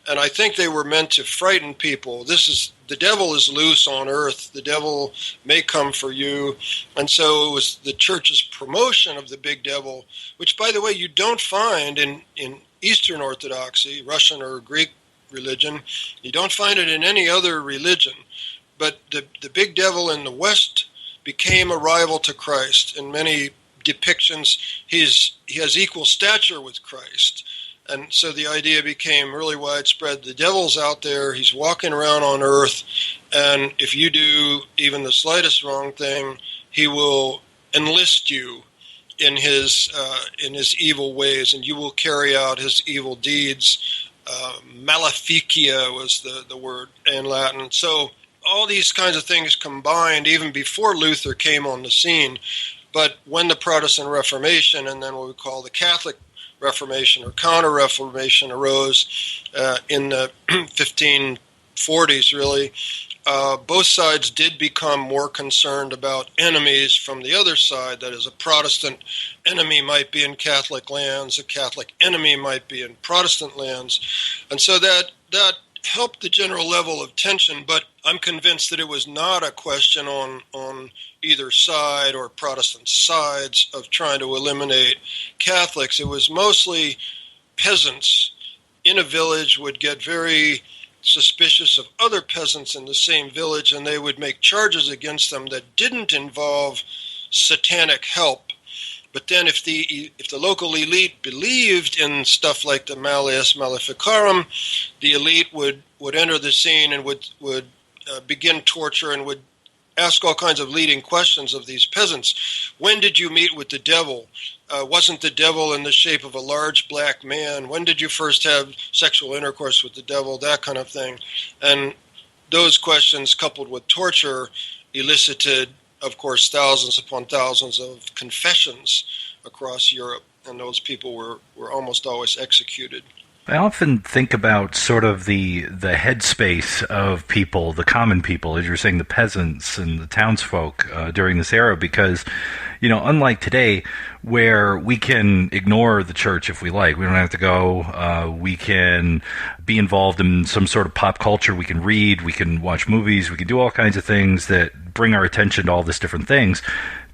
and I think they were meant to frighten people. The devil is loose on earth. The devil may come for you. And so it was the church's promotion of the big devil, which, by the way, you don't find in Eastern Orthodoxy, Russian or Greek religion. You don't find it in any other religion. But the big devil in the West became a rival to Christ. In many depictions, he has equal stature with Christ. And so the idea became really widespread. The devil's out there. He's walking around on earth. And if you do even the slightest wrong thing, he will enlist you in his evil ways, and you will carry out his evil deeds. Maleficia was the word in Latin. So all these kinds of things combined even before Luther came on the scene. But when the Protestant Reformation and then what we call the Catholic Reformation or Counter-Reformation arose in the 1540s, really, both sides did become more concerned about enemies from the other side. That is, a Protestant enemy might be in Catholic lands, a Catholic enemy might be in Protestant lands. And so that helped the general level of tension, but I'm convinced that it was not a question on either side or Protestant sides of trying to eliminate Catholics. It was mostly peasants in a village would get very suspicious of other peasants in the same village, and they would make charges against them that didn't involve satanic help. But then if the local elite believed in stuff like the malleus-maleficarum, the elite would enter the scene and would begin torture and would ask all kinds of leading questions of these peasants. When did you meet with the devil? Wasn't the devil in the shape of a large black man? When did you first have sexual intercourse with the devil? That kind of thing. And those questions, coupled with torture, elicited, of course, thousands upon thousands of confessions across Europe, and those people were almost always executed. I often think about sort of the headspace of people, the common people, as you're saying, the peasants and the townsfolk during this era, because, unlike today, where we can ignore the church if we like, we don't have to go, we can be involved in some sort of pop culture, we can read, we can watch movies, we can do all kinds of things that bring our attention to all these different things.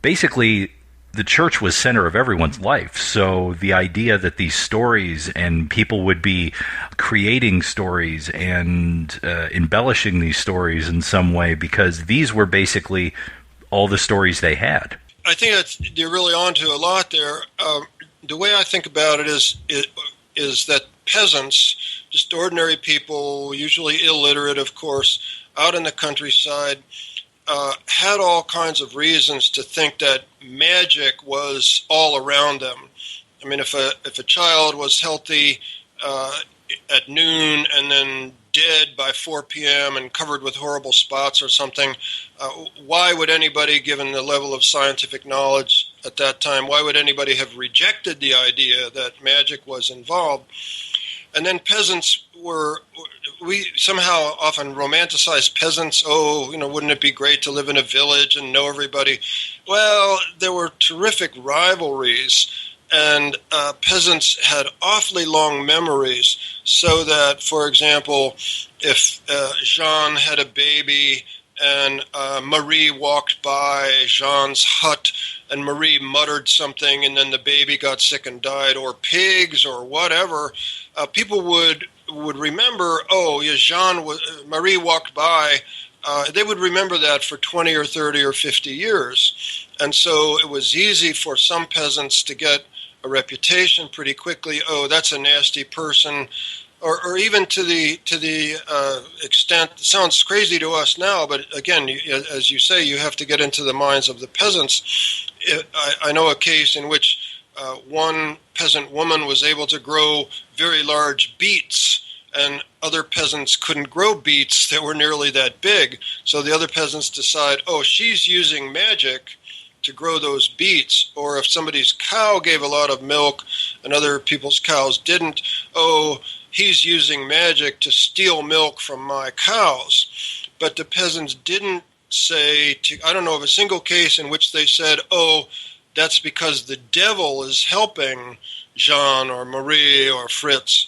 Basically, the church was center of everyone's life. So the idea that these stories and people would be creating stories and embellishing these stories in some way, because these were basically all the stories they had. I think that you're really onto a lot there. The way I think about it is that peasants, just ordinary people, usually illiterate, of course, out in the countryside, had all kinds of reasons to think that magic was all around them. I mean, if a child was healthy at noon and then dead by 4 p.m. and covered with horrible spots or something, why would anybody, given the level of scientific knowledge at that time, why would anybody have rejected the idea that magic was involved? And then peasants we somehow often romanticize peasants. Oh, wouldn't it be great to live in a village and know everybody? Well, there were terrific rivalries, and peasants had awfully long memories, so that, for example, if Jean had a baby and Marie walked by Jean's hut and Marie muttered something and then the baby got sick and died, or pigs or whatever, people would remember, Marie walked by. They would remember that for 20 or 30 or 50 years. And so it was easy for some peasants to get a reputation pretty quickly. Oh, that's a nasty person. Or even to the extent, it sounds crazy to us now, but again, as you say, you have to get into the minds of the peasants. I know a case in which one peasant woman was able to grow very large beets, and other peasants couldn't grow beets that were nearly that big. So the other peasants decide, she's using magic to grow those beets. Or if somebody's cow gave a lot of milk and other people's cows didn't, he's using magic to steal milk from my cows. But the peasants didn't say, I don't know of a single case in which they said, oh, that's because the devil is helping Jean or Marie or Fritz.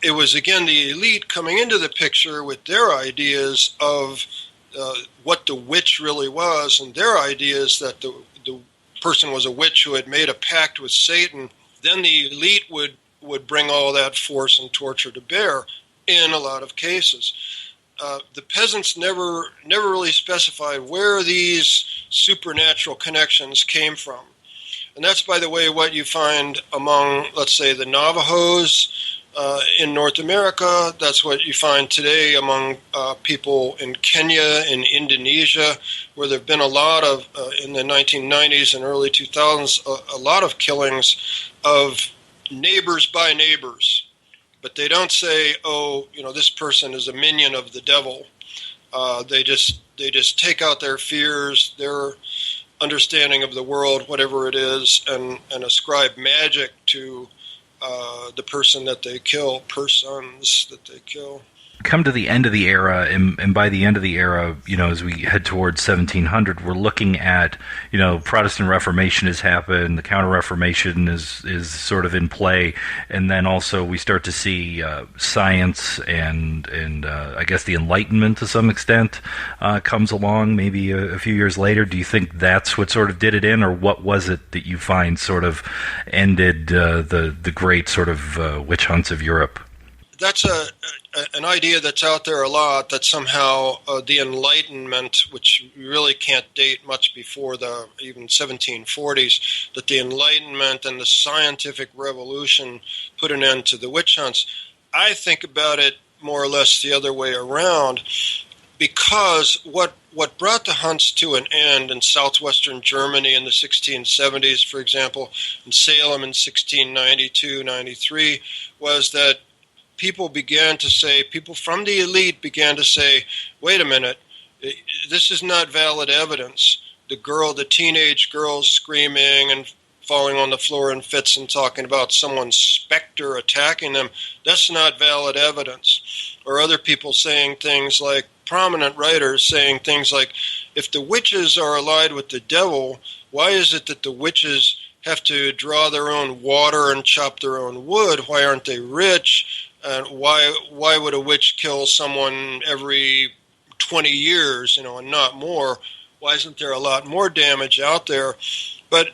It was, again, the elite coming into the picture with their ideas of what the witch really was, and their ideas that the person was a witch who had made a pact with Satan. Then the elite would bring all that force and torture to bear in a lot of cases. The peasants never really specified where these supernatural connections came from. And that's, by the way, what you find among, let's say, the Navajos in North America. That's what you find today among people in Kenya, in Indonesia, where there have been a lot of, in the 1990s and early 2000s, a lot of killings of neighbors by neighbors. But they don't say, oh, this person is a minion of the devil. They just take out their fears, their understanding of the world, whatever it is, and ascribe magic to the person that they kill, persons that they kill. Come to the end of the era, and by the end of the era, as we head towards 1700, we're looking at, Protestant Reformation has happened, the Counter-Reformation is sort of in play, and then also we start to see science and I guess the Enlightenment to some extent comes along maybe a few years later. Do you think that's what sort of did it in, or what was it that you find sort of ended the great sort of witch hunts of Europe? That's an idea that's out there a lot, that somehow the Enlightenment, which you really can't date much before the even 1740s, that the Enlightenment and the scientific revolution put an end to the witch hunts. I think about it more or less the other way around, because what brought the hunts to an end in southwestern Germany in the 1670s, for example, in Salem in 1692-93, was that people from the elite began to say, wait a minute, this is not valid evidence. The teenage girls screaming and falling on the floor in fits and talking about someone's specter attacking them, that's not valid evidence. Or other people saying things like, prominent writers saying things like, if the witches are allied with the devil, why is it that the witches have to draw their own water and chop their own wood? Why aren't they rich? And why would a witch kill someone every 20 years, and not more? Why isn't there a lot more damage out there? But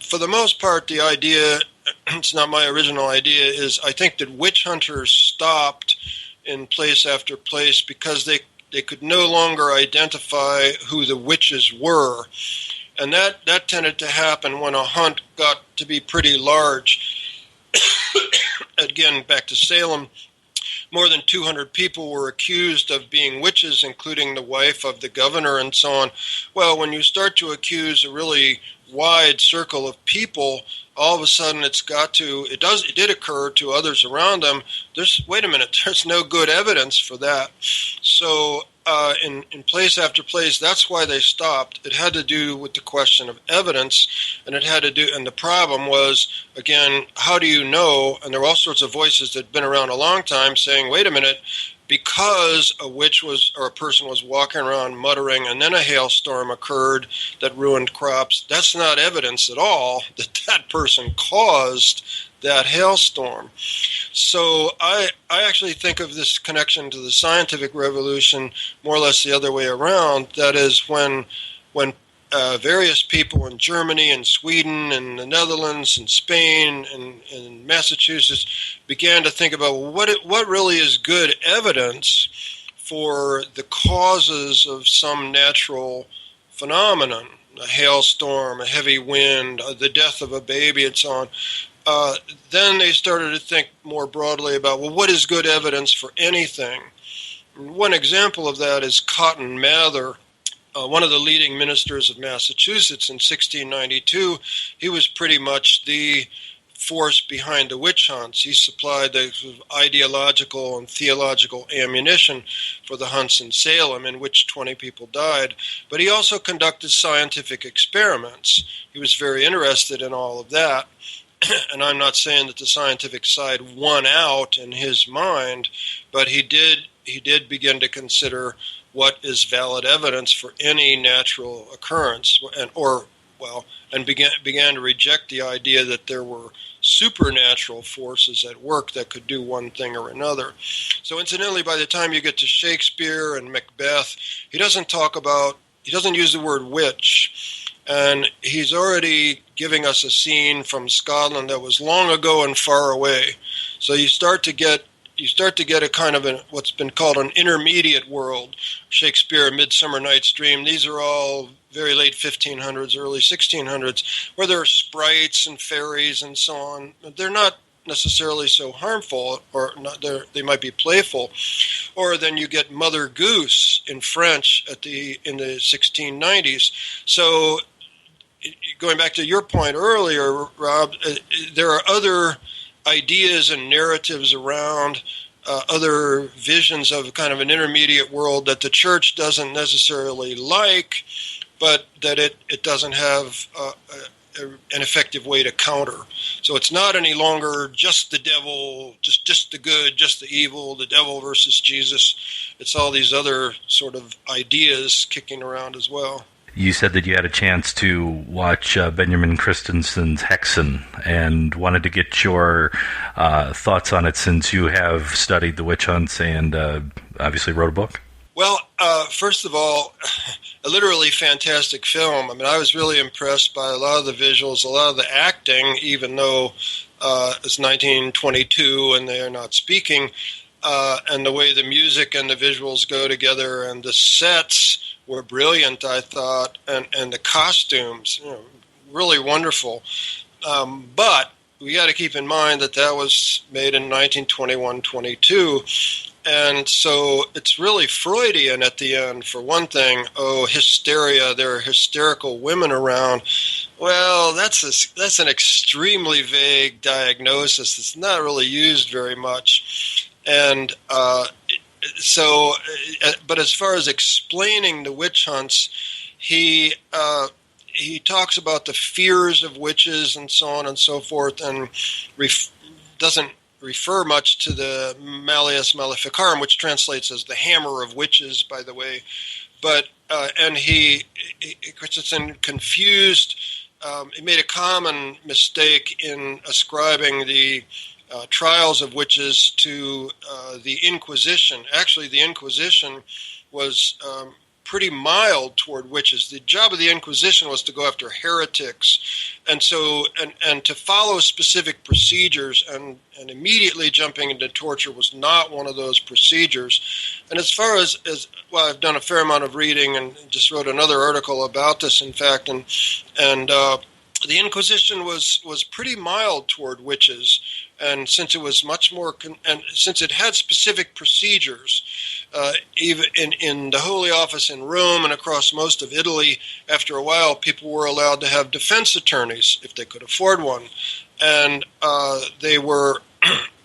for the most part, the idea, it's not my original idea, is I think that witch hunters stopped in place after place because they could no longer identify who the witches were. And that tended to happen when a hunt got to be pretty large. Again, back to Salem, more than 200 people were accused of being witches, including the wife of the governor and so on. Well, when you start to accuse a really wide circle of people, all of a sudden it did occur to others around them, wait a minute, there's no good evidence for that. So in place after place, that's why they stopped. It had to do with the question of evidence, and the problem was, again, how do you know? And there were all sorts of voices that had been around a long time saying, wait a minute, because a witch or a person was walking around muttering and then a hailstorm occurred that ruined crops, that's not evidence at all that person caused that hailstorm. So I actually think of this connection to the scientific revolution more or less the other way around. That is, when various people in Germany and Sweden and the Netherlands and Spain and Massachusetts began to think about what really is good evidence for the causes of some natural phenomenon, a hailstorm, a heavy wind, the death of a baby, and so on. Then they started to think more broadly about, what is good evidence for anything? One example of that is Cotton Mather, one of the leading ministers of Massachusetts in 1692. He was pretty much the force behind the witch hunts. He supplied the sort of ideological and theological ammunition for the hunts in Salem, in which 20 people died. But he also conducted scientific experiments. He was very interested in all of that. and I'm not saying that the scientific side won out in his mind, but he did begin to consider what is valid evidence for any natural occurrence, and began to reject the idea that there were supernatural forces at work that could do one thing or another. So incidentally, by the time you get to Shakespeare and Macbeth, he doesn't use the word witch, and he's already giving us a scene from Scotland that was long ago and far away. So you start to get a kind of what's been called an intermediate world. Shakespeare, Midsummer Night's Dream, these are all very late 1500s, early 1600s, where there are sprites and fairies and so on. They're not necessarily so harmful, or not, they might be playful. Or then you get Mother Goose in French in the 1690s. So going back to your point earlier, Rob, there are other ideas and narratives around other visions of kind of an intermediate world that the church doesn't necessarily like, but that it doesn't have an effective way to counter. So it's not any longer just the devil, just the good, just the evil, the devil versus Jesus. It's all these other sort of ideas kicking around as well. You said that you had a chance to watch Benjamin Christensen's Häxan and wanted to get your thoughts on it, since you have studied the witch hunts and obviously wrote a book. Well, first of all, a literally fantastic film. I mean, I was really impressed by a lot of the visuals, a lot of the acting, even though it's 1922 and they are not speaking, and the way the music and the visuals go together, and the sets were brilliant, I thought, and the costumes, really wonderful. But we got to keep in mind that was made in 1921-22, and so it's really Freudian at the end. For one thing, hysteria, there are hysterical women around. Well, that's an extremely vague diagnosis. It's not really used very much. And but as far as explaining the witch hunts, he talks about the fears of witches and so on and so forth, and doesn't refer much to the malleus-maleficarum, which translates as the hammer of witches, by the way. But and Christensen confused. He made a common mistake in ascribing the trials of witches to the Inquisition. Actually, the Inquisition was pretty mild toward witches. The job of the Inquisition was to go after heretics, and so and to follow specific procedures, and immediately jumping into torture was not one of those procedures. And as far as well, I've done a fair amount of reading and just wrote another article about this, in fact, and the Inquisition was pretty mild toward witches. And since it was much more, and since it had specific procedures, even in the Holy Office in Rome and across most of Italy, after a while, people were allowed to have defense attorneys if they could afford one, and they were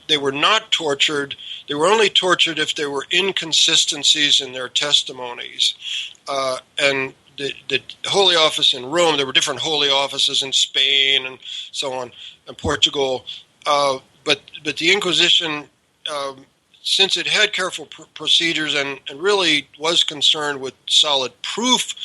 not tortured. They were only tortured if there were inconsistencies in their testimonies, and the Holy Office in Rome. There were different Holy Offices in Spain and so on, and Portugal. But the Inquisition, since it had careful procedures and really was concerned with solid proof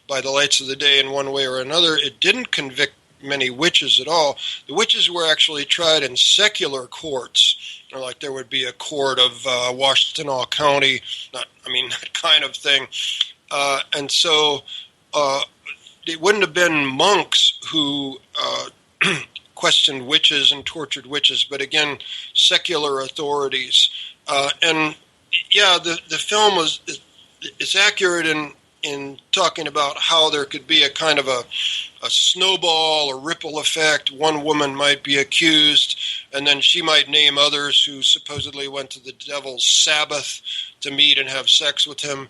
by the lights of the day in one way or another, it didn't convict many witches at all. The witches were actually tried in secular courts. Like there would be a court of Washtenaw County, that kind of thing. And so it wouldn't have been monks who questioned witches and tortured witches, but again, secular authorities. And yeah, the film is accurate in talking about how there could be a kind of a snowball or ripple effect. One woman might be accused, and then she might name others who supposedly went to the devil's Sabbath to meet and have sex with him.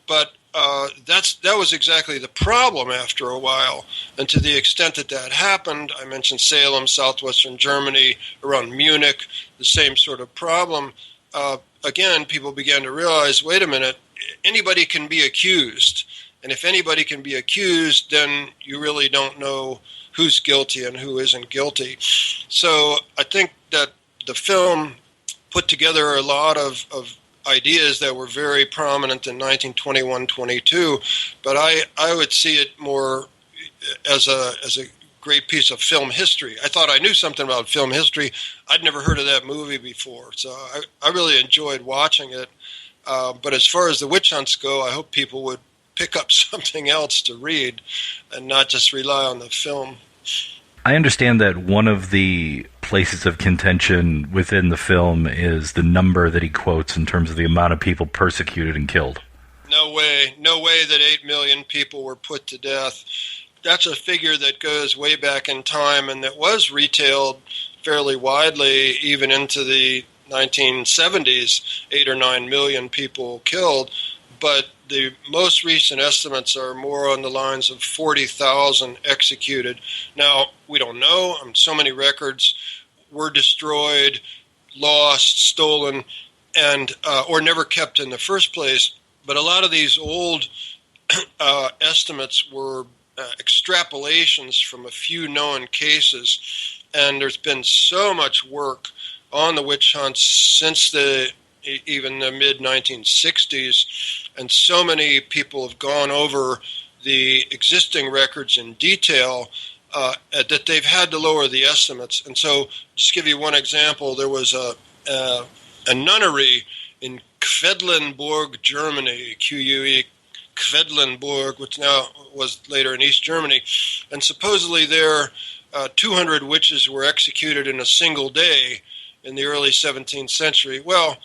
But that was exactly the problem after a while. And to the extent that happened, I mentioned Salem, southwestern Germany, around Munich, the same sort of problem. Again, people began to realize, wait a minute, anybody can be accused. And if anybody can be accused, then you really don't know who's guilty and who isn't guilty. So I think that the film put together a lot of ideas that were very prominent in 1921-22, but I would see it more as a great piece of film history. I thought I knew something about film history. I'd never heard of that movie before, so I really enjoyed watching it. But as far as the witch hunts go, I hope people would pick up something else to read and not just rely on the film. I understand that one of the places of contention within the film is the number that he quotes in terms of the amount of people persecuted and killed. No way that 8 million people were put to death. That's a figure that goes way back in time and that was retailed fairly widely even into the 1970s, 8 or 9 million people killed. But the most recent estimates are more on the lines of 40,000 executed. Now, we don't know. So many records were destroyed, lost, stolen, and or never kept in the first place. But a lot of these old estimates were extrapolations from a few known cases. And there's been so much work on the witch hunts since even the mid-1960s, and so many people have gone over the existing records in detail that they've had to lower the estimates. And so, just to give you one example, there was a nunnery in Quedlinburg, Germany, Q-U-E, Quedlinburg, which now was later in East Germany, and supposedly there 200 witches were executed in a single day in the early 17th century. Well,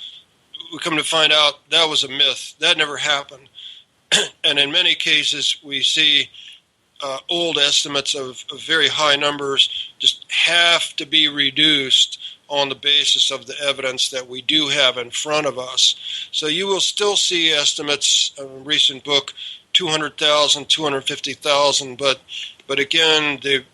we come to find out that was a myth. That never happened. And in many cases, we see old estimates of very high numbers just have to be reduced on the basis of the evidence that we do have in front of us. So you will still see estimates, a recent book, 200,000, 250,000, but again, the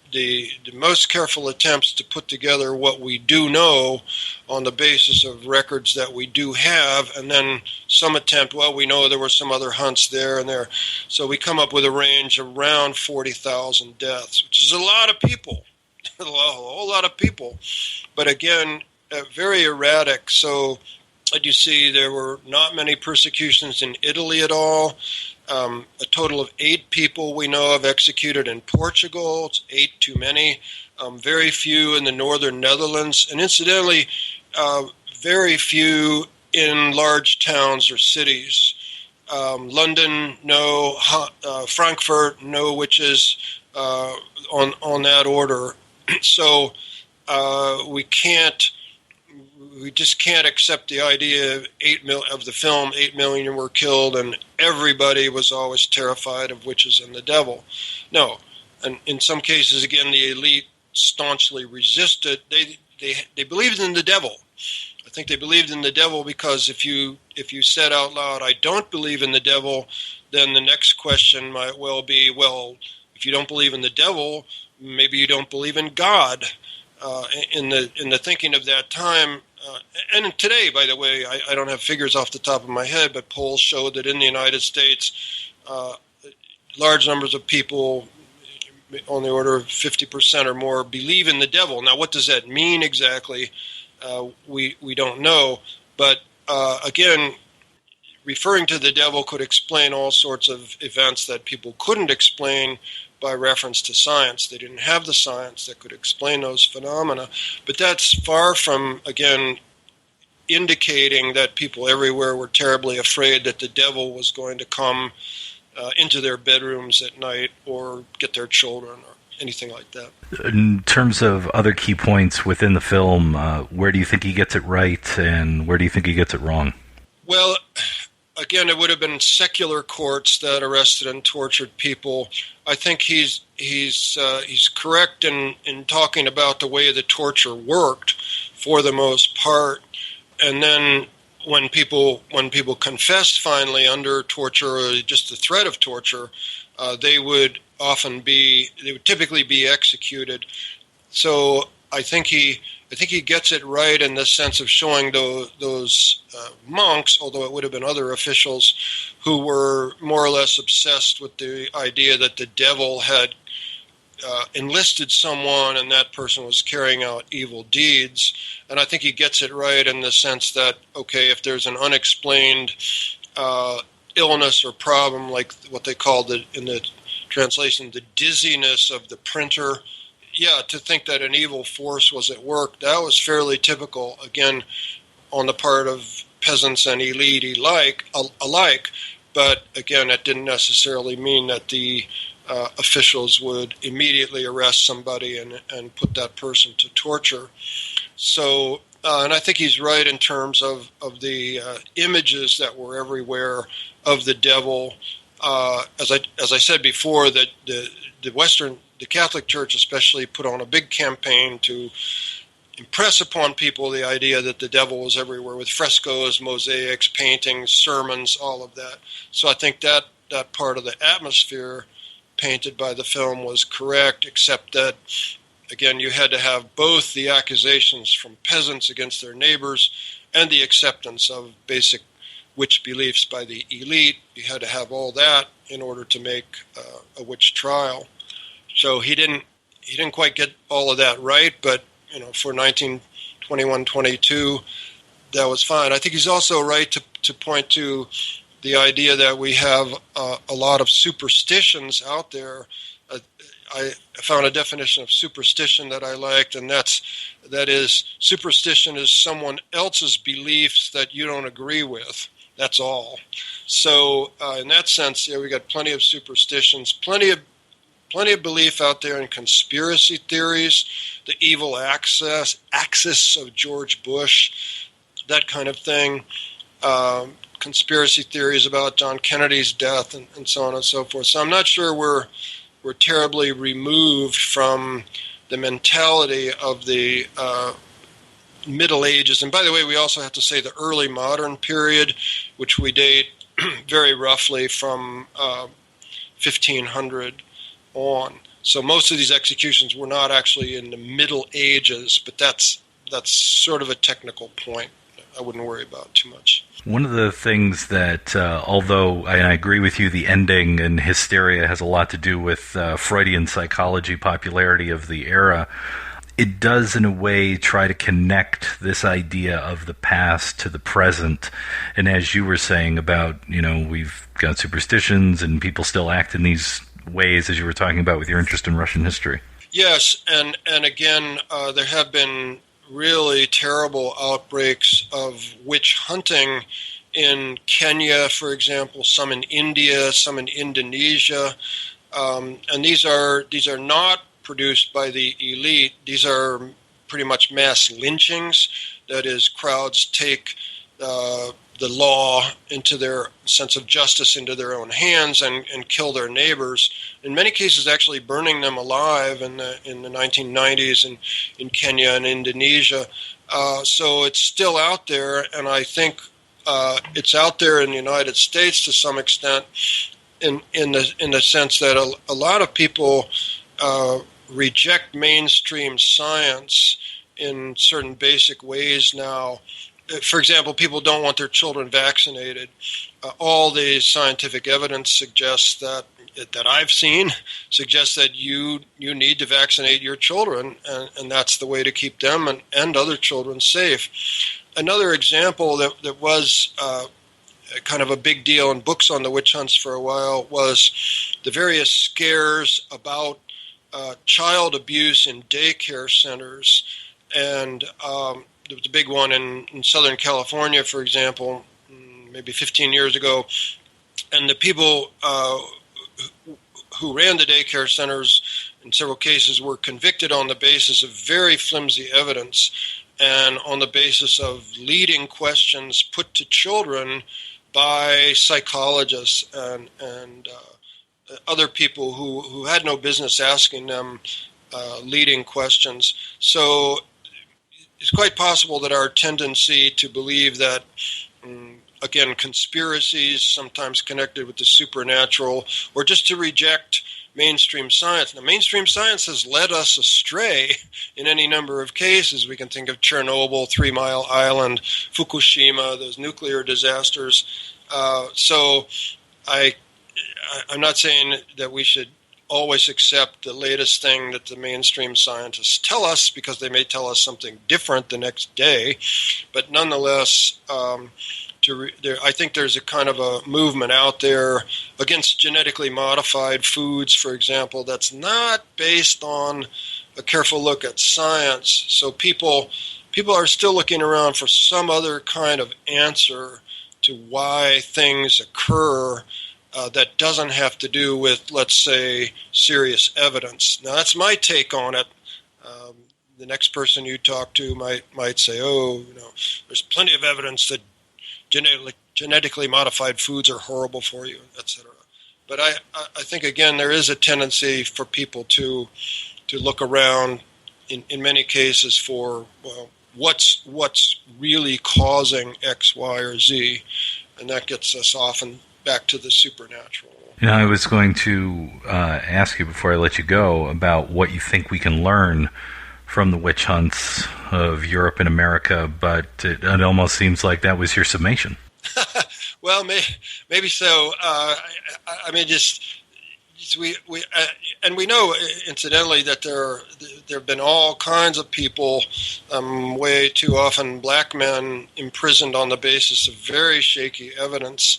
most careful attempts to put together what we do know on the basis of records that we do have, and then some attempt, well, we know there were some other hunts there and there. So we come up with a range around 40,000 deaths, which is a lot of people, a whole lot of people. But again, very erratic. So as you see, there were not many persecutions in Italy at all. A total of 8 people we know of executed in Portugal. It's 8 too many. Very few in the northern Netherlands. And incidentally, very few in large towns or cities. London, no. Frankfurt, no witches on that order. So we just can't accept the idea of 8 million were killed and everybody was always terrified of witches and the devil. No. And in some cases, again, the elite staunchly resisted. They believed in the devil. I think they believed in the devil because if you said out loud, I don't believe in the devil, then the next question might well be, well, if you don't believe in the devil, maybe you don't believe in God. In the thinking of that time, and today, by the way, I don't have figures off the top of my head, but polls show that in the United States, large numbers of people, on the order of 50% or more, believe in the devil. Now, what does that mean exactly? We don't know. But again, referring to the devil could explain all sorts of events that people couldn't explain by reference to science. They didn't have the science that could explain those phenomena. But that's far from, again, indicating that people everywhere were terribly afraid that the devil was going to come into their bedrooms at night or get their children or anything like that. In terms of other key points within the film, where do you think he gets it right and where do you think he gets it wrong? Well, again, it would have been secular courts that arrested and tortured people. I think he's correct in talking about the way the torture worked for the most part. And then when people confessed finally under torture or just the threat of torture, they would typically be executed. So I think he gets it right in the sense of showing those monks, although it would have been other officials, who were more or less obsessed with the idea that the devil had enlisted someone and that person was carrying out evil deeds. And I think he gets it right in the sense that, okay, if there's an unexplained illness or problem, like what they called it in the translation, the dizziness of the printer, yeah, to think that an evil force was at work, that was fairly typical, again, on the part of peasants and elite alike. But again, that didn't necessarily mean that the officials would immediately arrest somebody and put that person to torture. So, and I think he's right in terms of the images that were everywhere of the devil. As I said before, that the Catholic Church especially put on a big campaign to impress upon people the idea that the devil was everywhere, with frescoes, mosaics, paintings, sermons, all of that. So I think that part of the atmosphere painted by the film was correct, except that, again, you had to have both the accusations from peasants against their neighbors and the acceptance of basic witch beliefs by the elite. You had to have all that in order to make a witch trial. So he didn't quite get all of that right, but for 1921-22, that was fine. I think he's also right to point to the idea that we have a lot of superstitions out there. I found a definition of superstition that I liked, and that is superstition is someone else's beliefs that you don't agree with. That's all. So in that sense, we got plenty of superstitions, plenty of belief out there in conspiracy theories, the evil axis of George Bush, that kind of thing. Conspiracy theories about John Kennedy's death and so on and so forth. So I'm not sure we're terribly removed from the mentality of the Middle Ages. And by the way, we also have to say the early modern period, which we date very roughly from 1500 on. So most of these executions were not actually in the Middle Ages, but that's sort of a technical point I wouldn't worry about too much. One of the things that, although I agree with you, the ending and hysteria has a lot to do with Freudian psychology popularity of the era, it does in a way try to connect this idea of the past to the present. And as you were saying about, we've got superstitions and people still act in these ways, as you were talking about with your interest in Russian history. Yes, and again, there have been really terrible outbreaks of witch hunting in Kenya, for example, some in India, some in Indonesia, and these are not produced by the elite. These are pretty much mass lynchings. That is, crowds take the law into their sense of justice into their own hands and kill their neighbors. In many cases, actually burning them alive in the 1990s in Kenya and Indonesia. So it's still out there, and I think it's out there in the United States to some extent, in the sense that a lot of people reject mainstream science in certain basic ways now. For example, people don't want their children vaccinated. All the scientific evidence suggests that I've seen suggests that you need to vaccinate your children, and that's the way to keep them and other children safe. Another example that was kind of a big deal in books on the witch hunts for a while was the various scares about child abuse in daycare centers, and there was a big one in Southern California, for example, maybe 15 years ago, and the people who ran the daycare centers in several cases were convicted on the basis of very flimsy evidence and on the basis of leading questions put to children by psychologists and other people who had no business asking them leading questions. So it's quite possible that our tendency to believe that, again, conspiracies, sometimes connected with the supernatural, or just to reject mainstream science. Now, mainstream science has led us astray in any number of cases. We can think of Chernobyl, 3 Mile Island, Fukushima, those nuclear disasters. So I'm not saying that we should always accept the latest thing that the mainstream scientists tell us, because they may tell us something different the next day. But nonetheless, I think there's a kind of a movement out there against genetically modified foods, for example, that's not based on a careful look at science. So people are still looking around for some other kind of answer to why things occur that doesn't have to do with, let's say, serious evidence. Now, that's my take on it. The next person you talk to might say, there's plenty of evidence that genetically modified foods are horrible for you, etc. But I think, again, there is a tendency for people to look around in many cases for, what's really causing X, Y, or Z, and that gets us often back to the supernatural. I was going to ask you before I let you go about what you think we can learn from the witch hunts of Europe and America, but it almost seems like that was your summation. Well, maybe so. We know, incidentally, that there have been all kinds of people, way too often black men, imprisoned on the basis of very shaky evidence.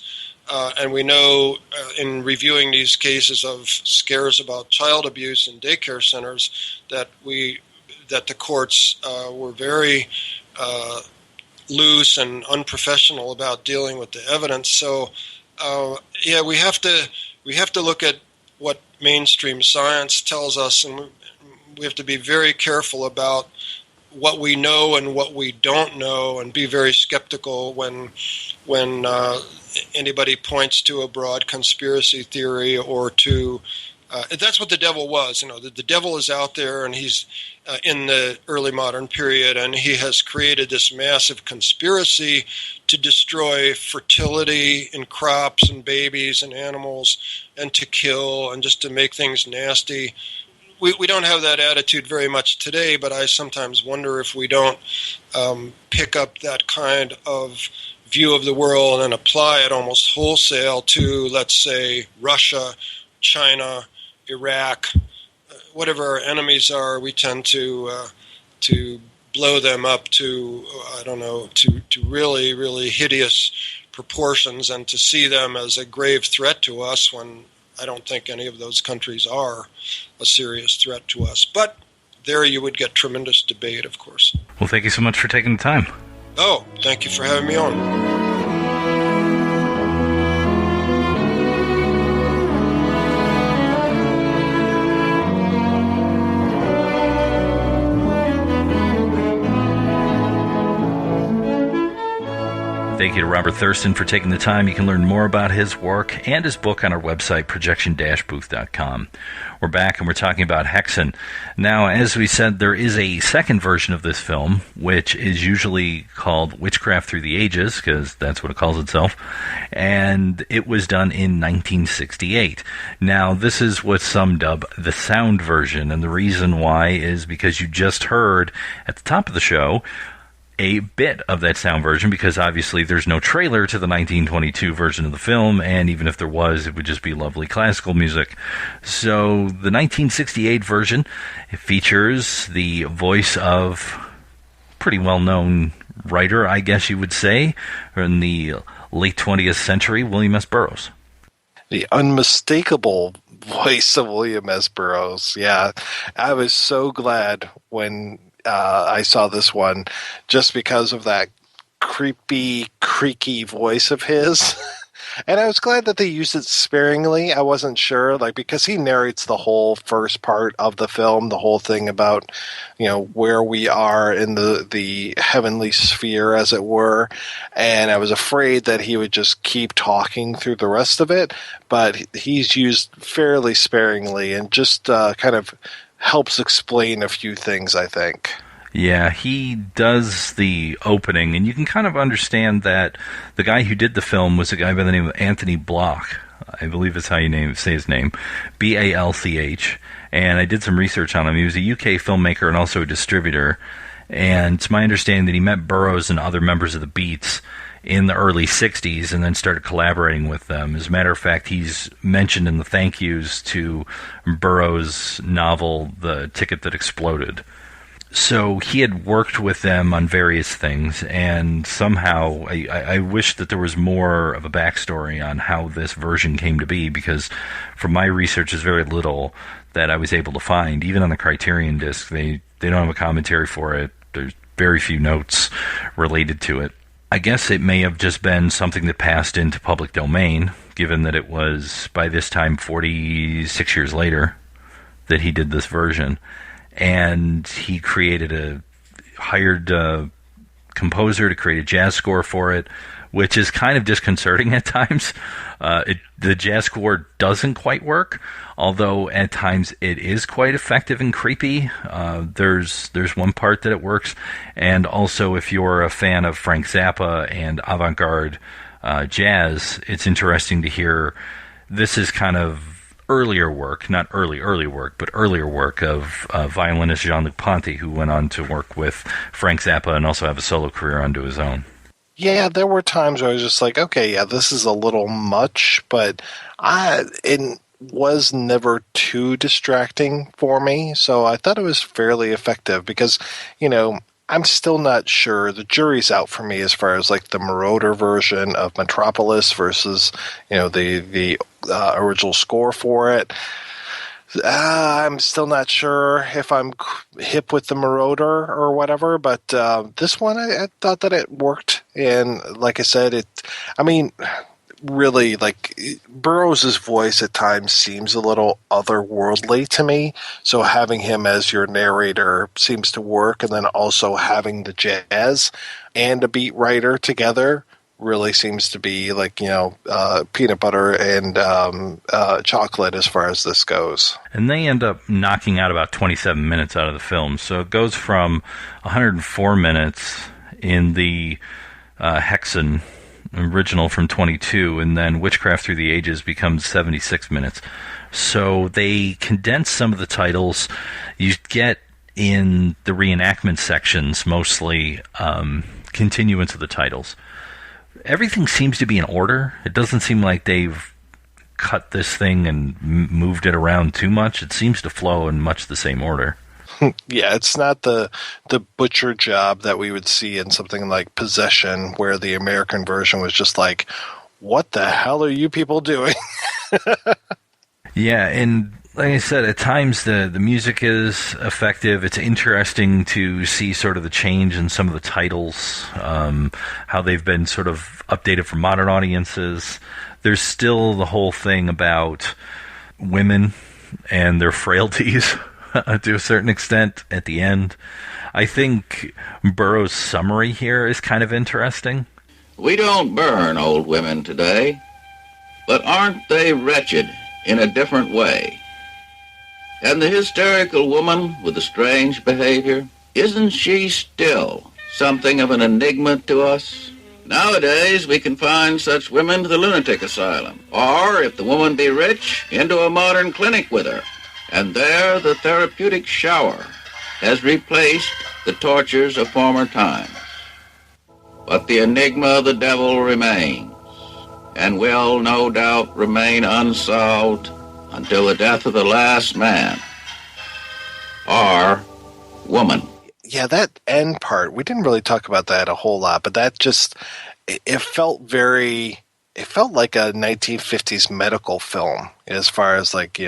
And we know in reviewing these cases of scares about child abuse in daycare centers that the courts were very loose and unprofessional about dealing with the evidence. So, we have to look at what mainstream science tells us, and we have to be very careful about what we know and what we don't know, and be very skeptical when anybody points to a broad conspiracy theory or to that's what the devil was. The devil is out there, and he's in the early modern period, and he has created this massive conspiracy to destroy fertility in crops and babies and animals, and to kill and just to make things nasty. We don't have that attitude very much today, but I sometimes wonder if we don't pick up that kind of view of the world and apply it almost wholesale to, let's say, Russia, China, Iraq, whatever our enemies are. We tend to blow them up to, to really, really hideous proportions, and to see them as a grave threat to us when I don't think any of those countries are a serious threat to us. But there you would get tremendous debate, of course. Well, thank you so much for taking the time. Oh, thank you for having me on. Thank you to Robert Thurston for taking the time. You can learn more about his work and his book on our website, projection-booth.com. We're back and we're talking about Häxan. Now, as we said, there is a second version of this film, which is usually called Witchcraft Through the Ages, because that's what it calls itself, and it was done in 1968. Now, this is what some dub the sound version, and the reason why is because you just heard at the top of the show a bit of that sound version, because obviously there's no trailer to the 1922 version of the film, and even if there was, it would just be lovely classical music. So the 1968 version, it features the voice of pretty well-known writer, I guess you would say, in the late 20th century, William S. Burroughs. The unmistakable voice of William S. Burroughs. Yeah, I was so glad when I saw this one, just because of that creepy, creaky voice of his. And I was glad that they used it sparingly. I wasn't sure, because he narrates the whole first part of the film, the whole thing about, where we are in the heavenly sphere, as it were. And I was afraid that he would just keep talking through the rest of it. But he's used fairly sparingly and just kind of helps explain a few things, I think. Yeah, he does the opening, and you can kind of understand that the guy who did the film was a guy by the name of Anthony Bloch. I believe is how you say his name, Balch. And I did some research on him. He was a UK filmmaker and also a distributor. And it's my understanding that he met Burroughs and other members of the Beats in the early 60s and then started collaborating with them. As a matter of fact, he's mentioned in the thank yous to Burroughs' novel, The Ticket That Exploded. So he had worked with them on various things, and somehow I wish that there was more of a backstory on how this version came to be, because from my research, there's very little that I was able to find. Even on the Criterion disc, they don't have a commentary for it. There's very few notes related to it. I guess it may have just been something that passed into public domain, given that it was, by this time, 46 years later that he did this version. And he hired a composer to create a jazz score for it, which is kind of disconcerting at times. The jazz score doesn't quite work, although at times it is quite effective and creepy. There's one part that it works, and also if you're a fan of Frank Zappa and avant-garde jazz, it's interesting to hear this is kind of earlier work, not early work, but earlier work of violinist Jean-Luc Ponty, who went on to work with Frank Zappa and also have a solo career onto his own. Yeah, there were times where I was just like, okay, yeah, this is a little much, but it was never too distracting for me, so I thought it was fairly effective because, I'm still not sure. The jury's out for me as far as like the Marauder version of Metropolis versus, the original score for it. I'm still not sure if I'm hip with the Marauder or whatever, but this one I thought that it worked. And like I said, really, like, Burroughs' voice at times seems a little otherworldly to me, so having him as your narrator seems to work, and then also having the jazz and a beat writer together really seems to be like, peanut butter and chocolate as far as this goes. And they end up knocking out about 27 minutes out of the film, so it goes from 104 minutes in the Häxan original from 22, and then Witchcraft Through the Ages becomes 76 minutes. So they condense some of the titles. You get in the reenactment sections mostly continuance of the titles. Everything seems to be in order. It doesn't seem like they've cut this thing and moved it around too much. It seems to flow in much the same order. Yeah, it's not the butcher job that we would see in something like Possession, where the American version was just like, what the hell are you people doing? Yeah, and like I said, at times the music is effective. It's interesting to see sort of the change in some of the titles, how they've been sort of updated for modern audiences. There's still the whole thing about women and their frailties to a certain extent at the end. I think Burroughs' summary here is kind of interesting. We don't burn old women today, but aren't they wretched in a different way? And the hysterical woman with the strange behavior, isn't she still something of an enigma to us? Nowadays, we can find such women to the lunatic asylum, or, if the woman be rich, into a modern clinic with her. And there the therapeutic shower has replaced the tortures of former times. But the enigma of the devil remains, and will no doubt remain unsolved until the death of the last man, or woman. Yeah, that end part, we didn't really talk about that a whole lot, but that just, it felt like a 1950s medical film as far as like,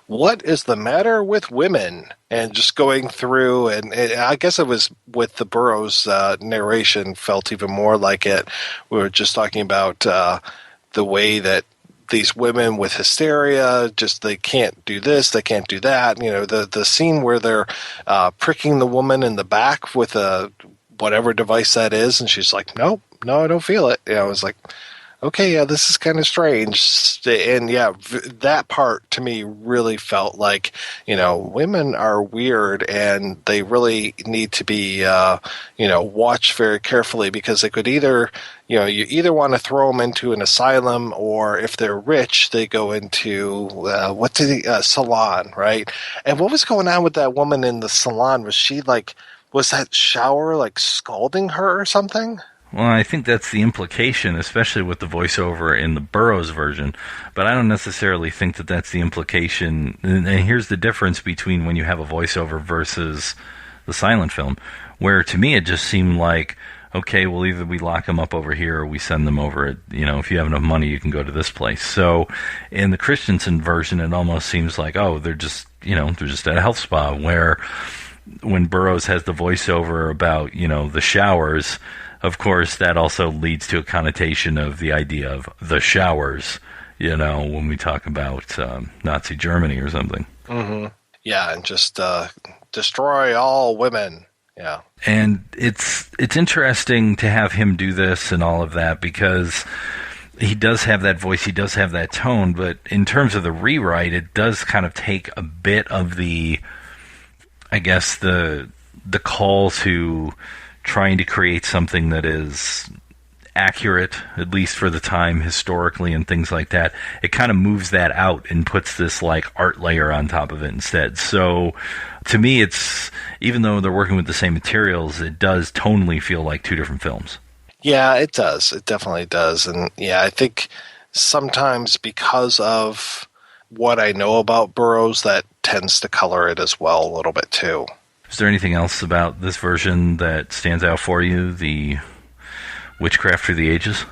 what is the matter with women? And just going through, and I guess it was with the Burroughs narration felt even more like it. We were just talking about the way that these women with hysteria, just they can't do this, they can't do that. The scene where they're pricking the woman in the back with a whatever device that is, and she's like, no, I don't feel it. I was like, okay, yeah, this is kind of strange. And yeah, that part to me really felt like, women are weird and they really need to be, watched very carefully, because they could either, you either want to throw them into an asylum, or if they're rich, they go into, salon, right? And what was going on with that woman in the salon? Was that shower like scalding her or something? Well, I think that's the implication, especially with the voiceover in the Burroughs version. But I don't necessarily think that that's the implication. And here's the difference between when you have a voiceover versus the silent film, where to me it just seemed like, okay, well, either we lock them up over here or we send them over. If you have enough money, you can go to this place. So in the Christensen version, it almost seems like, oh, they're just at a health spa, where when Burroughs has the voiceover about, the showers, of course, that also leads to a connotation of the idea of the showers, when we talk about Nazi Germany or something. Mm-hmm. Yeah, and just destroy all women. Yeah. And it's interesting to have him do this and all of that, because he does have that voice, he does have that tone, but in terms of the rewrite, it does kind of take a bit of the, I guess, the call to trying to create something that is accurate, at least for the time, historically, and things like that. It kind of moves that out and puts this like art layer on top of it instead. So to me, it's, even though they're working with the same materials, it does tonally feel like two different films. Yeah, it does. It definitely does. And yeah, I think sometimes because of what I know about Burroughs, that tends to color it as well a little bit too. Is there anything else about this version that stands out for you? The Witchcraft Through the Ages?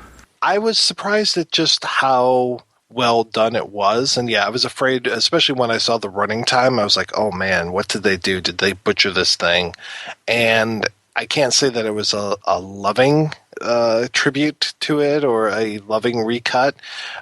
I was surprised at just how well done it was. And yeah, I was afraid, especially when I saw the running time, I was like, oh man, what did they do? Did they butcher this thing? And I can't say that it was a loving tribute to it or a loving recut,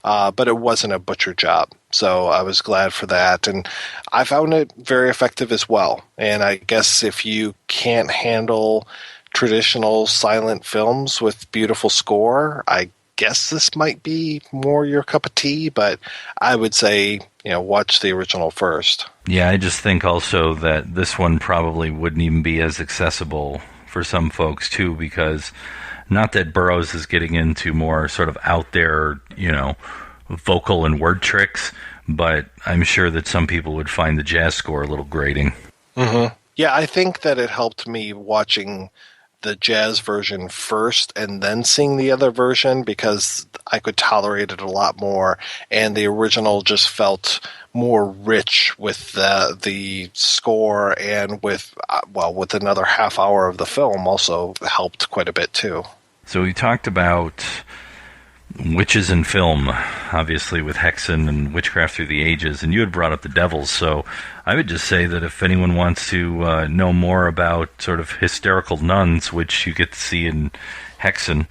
but it wasn't a butcher job. So I was glad for that. And I found it very effective as well. And I guess if you can't handle traditional silent films with beautiful score, I guess this might be more your cup of tea, but I would say, watch the original first. Yeah, I just think also that this one probably wouldn't even be as accessible for some folks too, because not that Burroughs is getting into more sort of out there, vocal and word tricks, but I'm sure that some people would find the jazz score a little grating. Mm-hmm. Yeah, I think that it helped me watching the jazz version first and then seeing the other version, because I could tolerate it a lot more, and the original just felt more rich with the score, and with another half hour of the film also helped quite a bit too. So we talked about witches in film, obviously with Häxan and Witchcraft Through the Ages, and you had brought up the devils, so I would just say that if anyone wants to know more about sort of hysterical nuns, which you get to see in Häxan,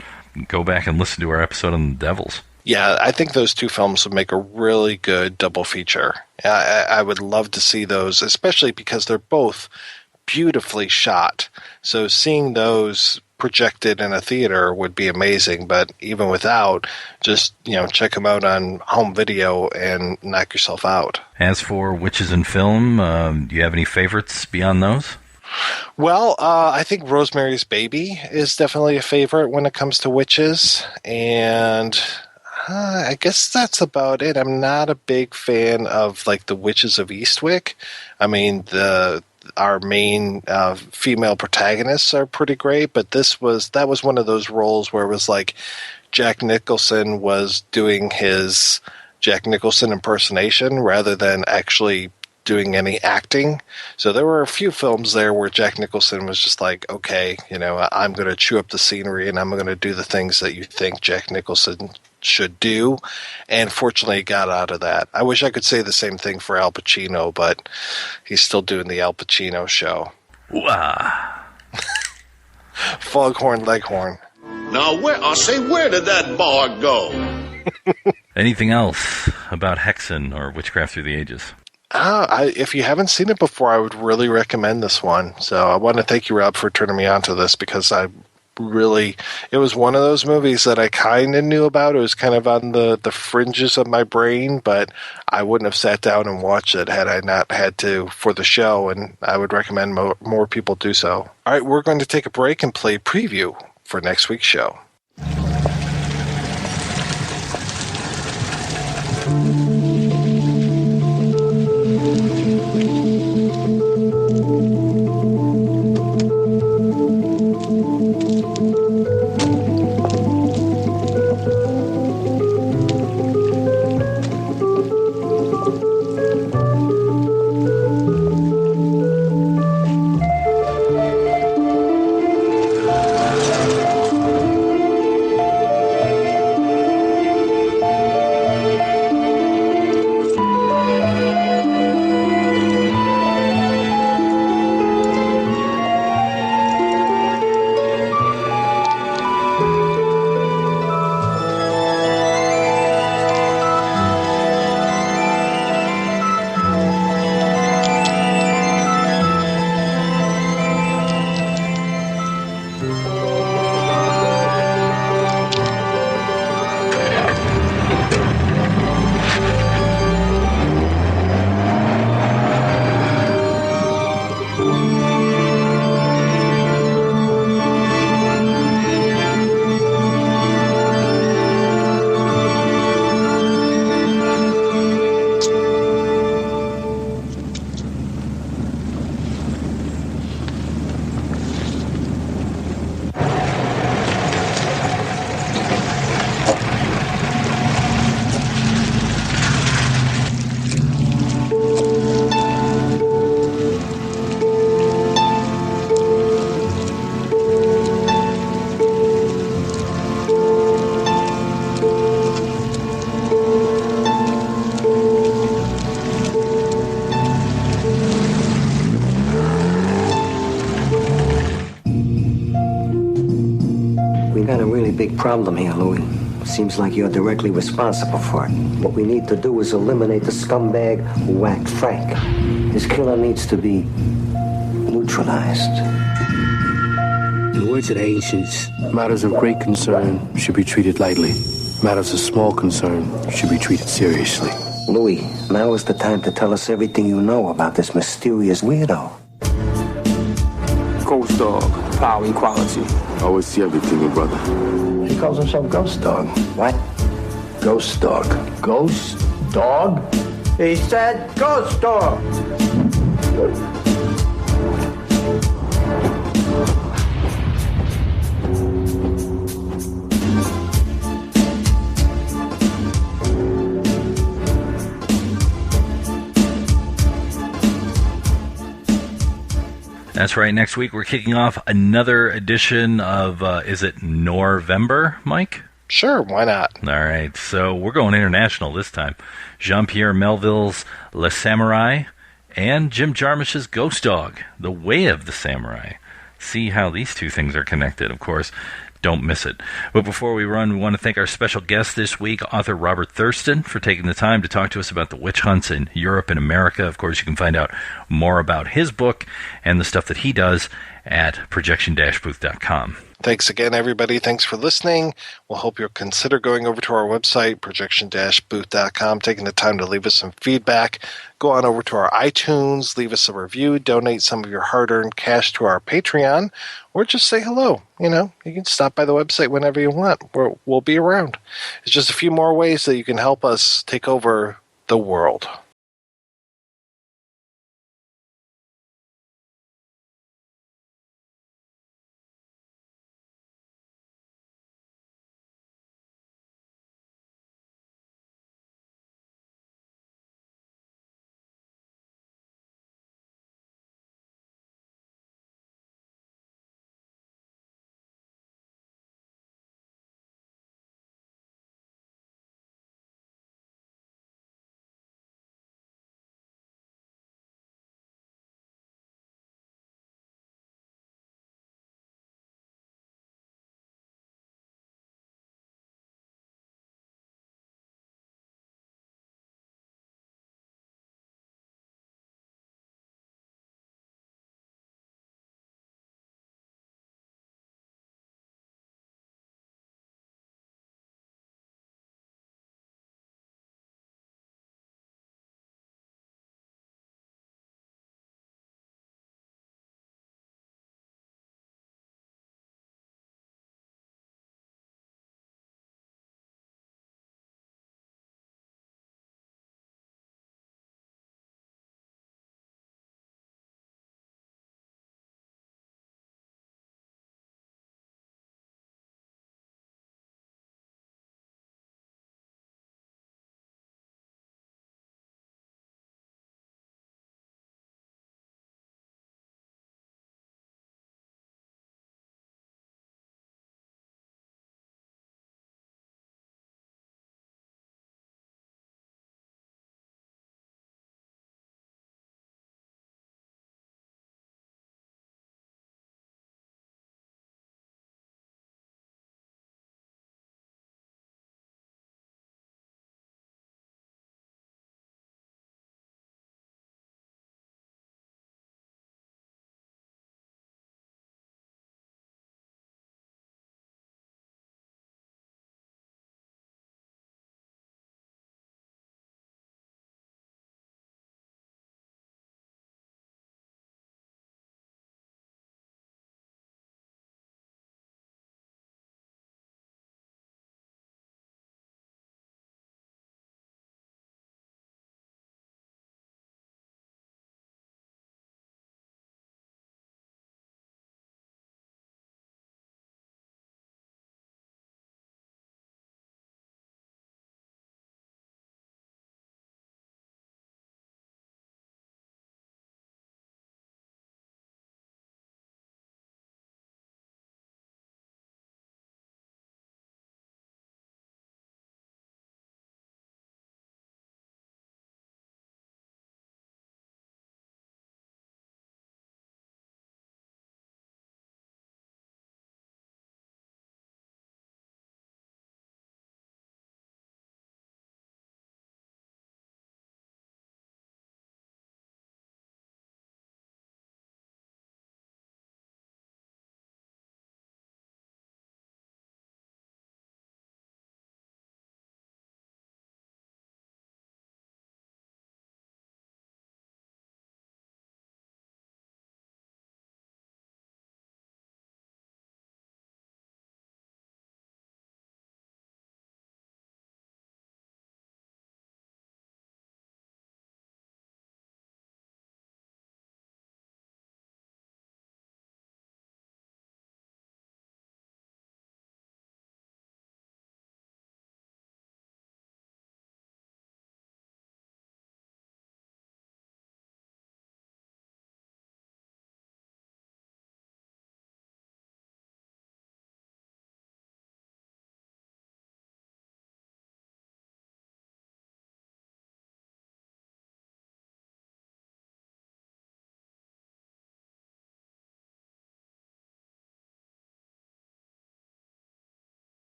go back and listen to our episode on the devils. Yeah, I think those two films would make a really good double feature. I would love to see those, especially because they're both beautifully shot. So seeing those projected in a theater would be amazing, but even without, just check them out on home video and knock yourself out. As for witches in film, do you have any favorites beyond those? Well, I think Rosemary's Baby is definitely a favorite when it comes to witches, and I guess that's about it. I'm not a big fan of like the Witches of Eastwick. I mean, our main female protagonists are pretty great, but that was one of those roles where it was like Jack Nicholson was doing his Jack Nicholson impersonation rather than actually doing any acting. So there were a few films there where Jack Nicholson was just like, okay, I'm going to chew up the scenery and I'm going to do the things that you think Jack Nicholson should do, and fortunately he got out of that. I wish I could say the same thing for Al Pacino, but he's still doing the Al Pacino show. Foghorn Leghorn. Now, where did that bar go? Anything else about Häxan or Witchcraft Through the Ages? If you haven't seen it before, I would really recommend this one. So I want to thank you, Rob, for turning me on to this, because it was one of those movies that I kind of knew about. It was kind of on the fringes of my brain, but I wouldn't have sat down and watched it had I not had to for the show, and I would recommend more people do so. All right, we're going to take a break and play preview for next week's show. problem here, Louis. Seems like you're directly responsible for it. What we need to do is eliminate the scumbag who whacked Frank. His killer needs to be neutralized. In the words of the ancients, matters of great concern should be treated lightly. Matters of small concern should be treated seriously. Louis, now is the time to tell us everything you know about this mysterious weirdo. Ghost dog, power equality. I always see everything, my brother. He calls himself Ghost Dog. What? Ghost Dog. Ghost Dog? He said Ghost Dog! That's right. Next week, we're kicking off another edition of, is it Norvember, Mike? Sure, why not? All right. So we're going international this time. Jean-Pierre Melville's Le Samurai and Jim Jarmusch's Ghost Dog, The Way of the Samurai. See how these two things are connected, of course. Don't miss it. But before we run, we want to thank our special guest this week, author Robert Thurston, for taking the time to talk to us about the witch hunts in Europe and America. Of course, you can find out more about his book and the stuff that he does at projection-booth.com. Thanks again, everybody. Thanks for listening. We'll hope you'll consider going over to our website, projection-booth.com, taking the time to leave us some feedback. Go on over to our iTunes, leave us a review, donate some of your hard-earned cash to our Patreon, or just say hello. You can stop by the website whenever you want. We'll be around. It's just a few more ways that you can help us take over the world.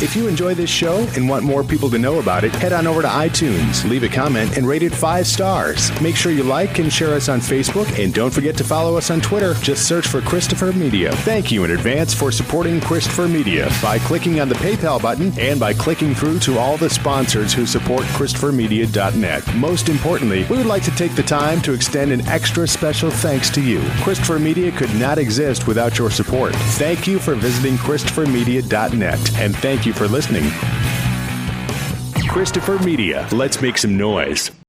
If you enjoy this show and want more people to know about it, head on over to iTunes, leave a comment, and rate it 5 stars. Make sure you like and share us on Facebook, and don't forget to follow us on Twitter. Just search for Christopher Media. Thank you in advance for supporting Christopher Media by clicking on the PayPal button and by clicking through to all the sponsors who support ChristopherMedia.net. Most importantly, we would like to take the time to extend an extra special thanks to you. Christopher Media could not exist without your support. Thank you for visiting ChristopherMedia.net, and thank you for listening. Christopher Media. Let's make some noise.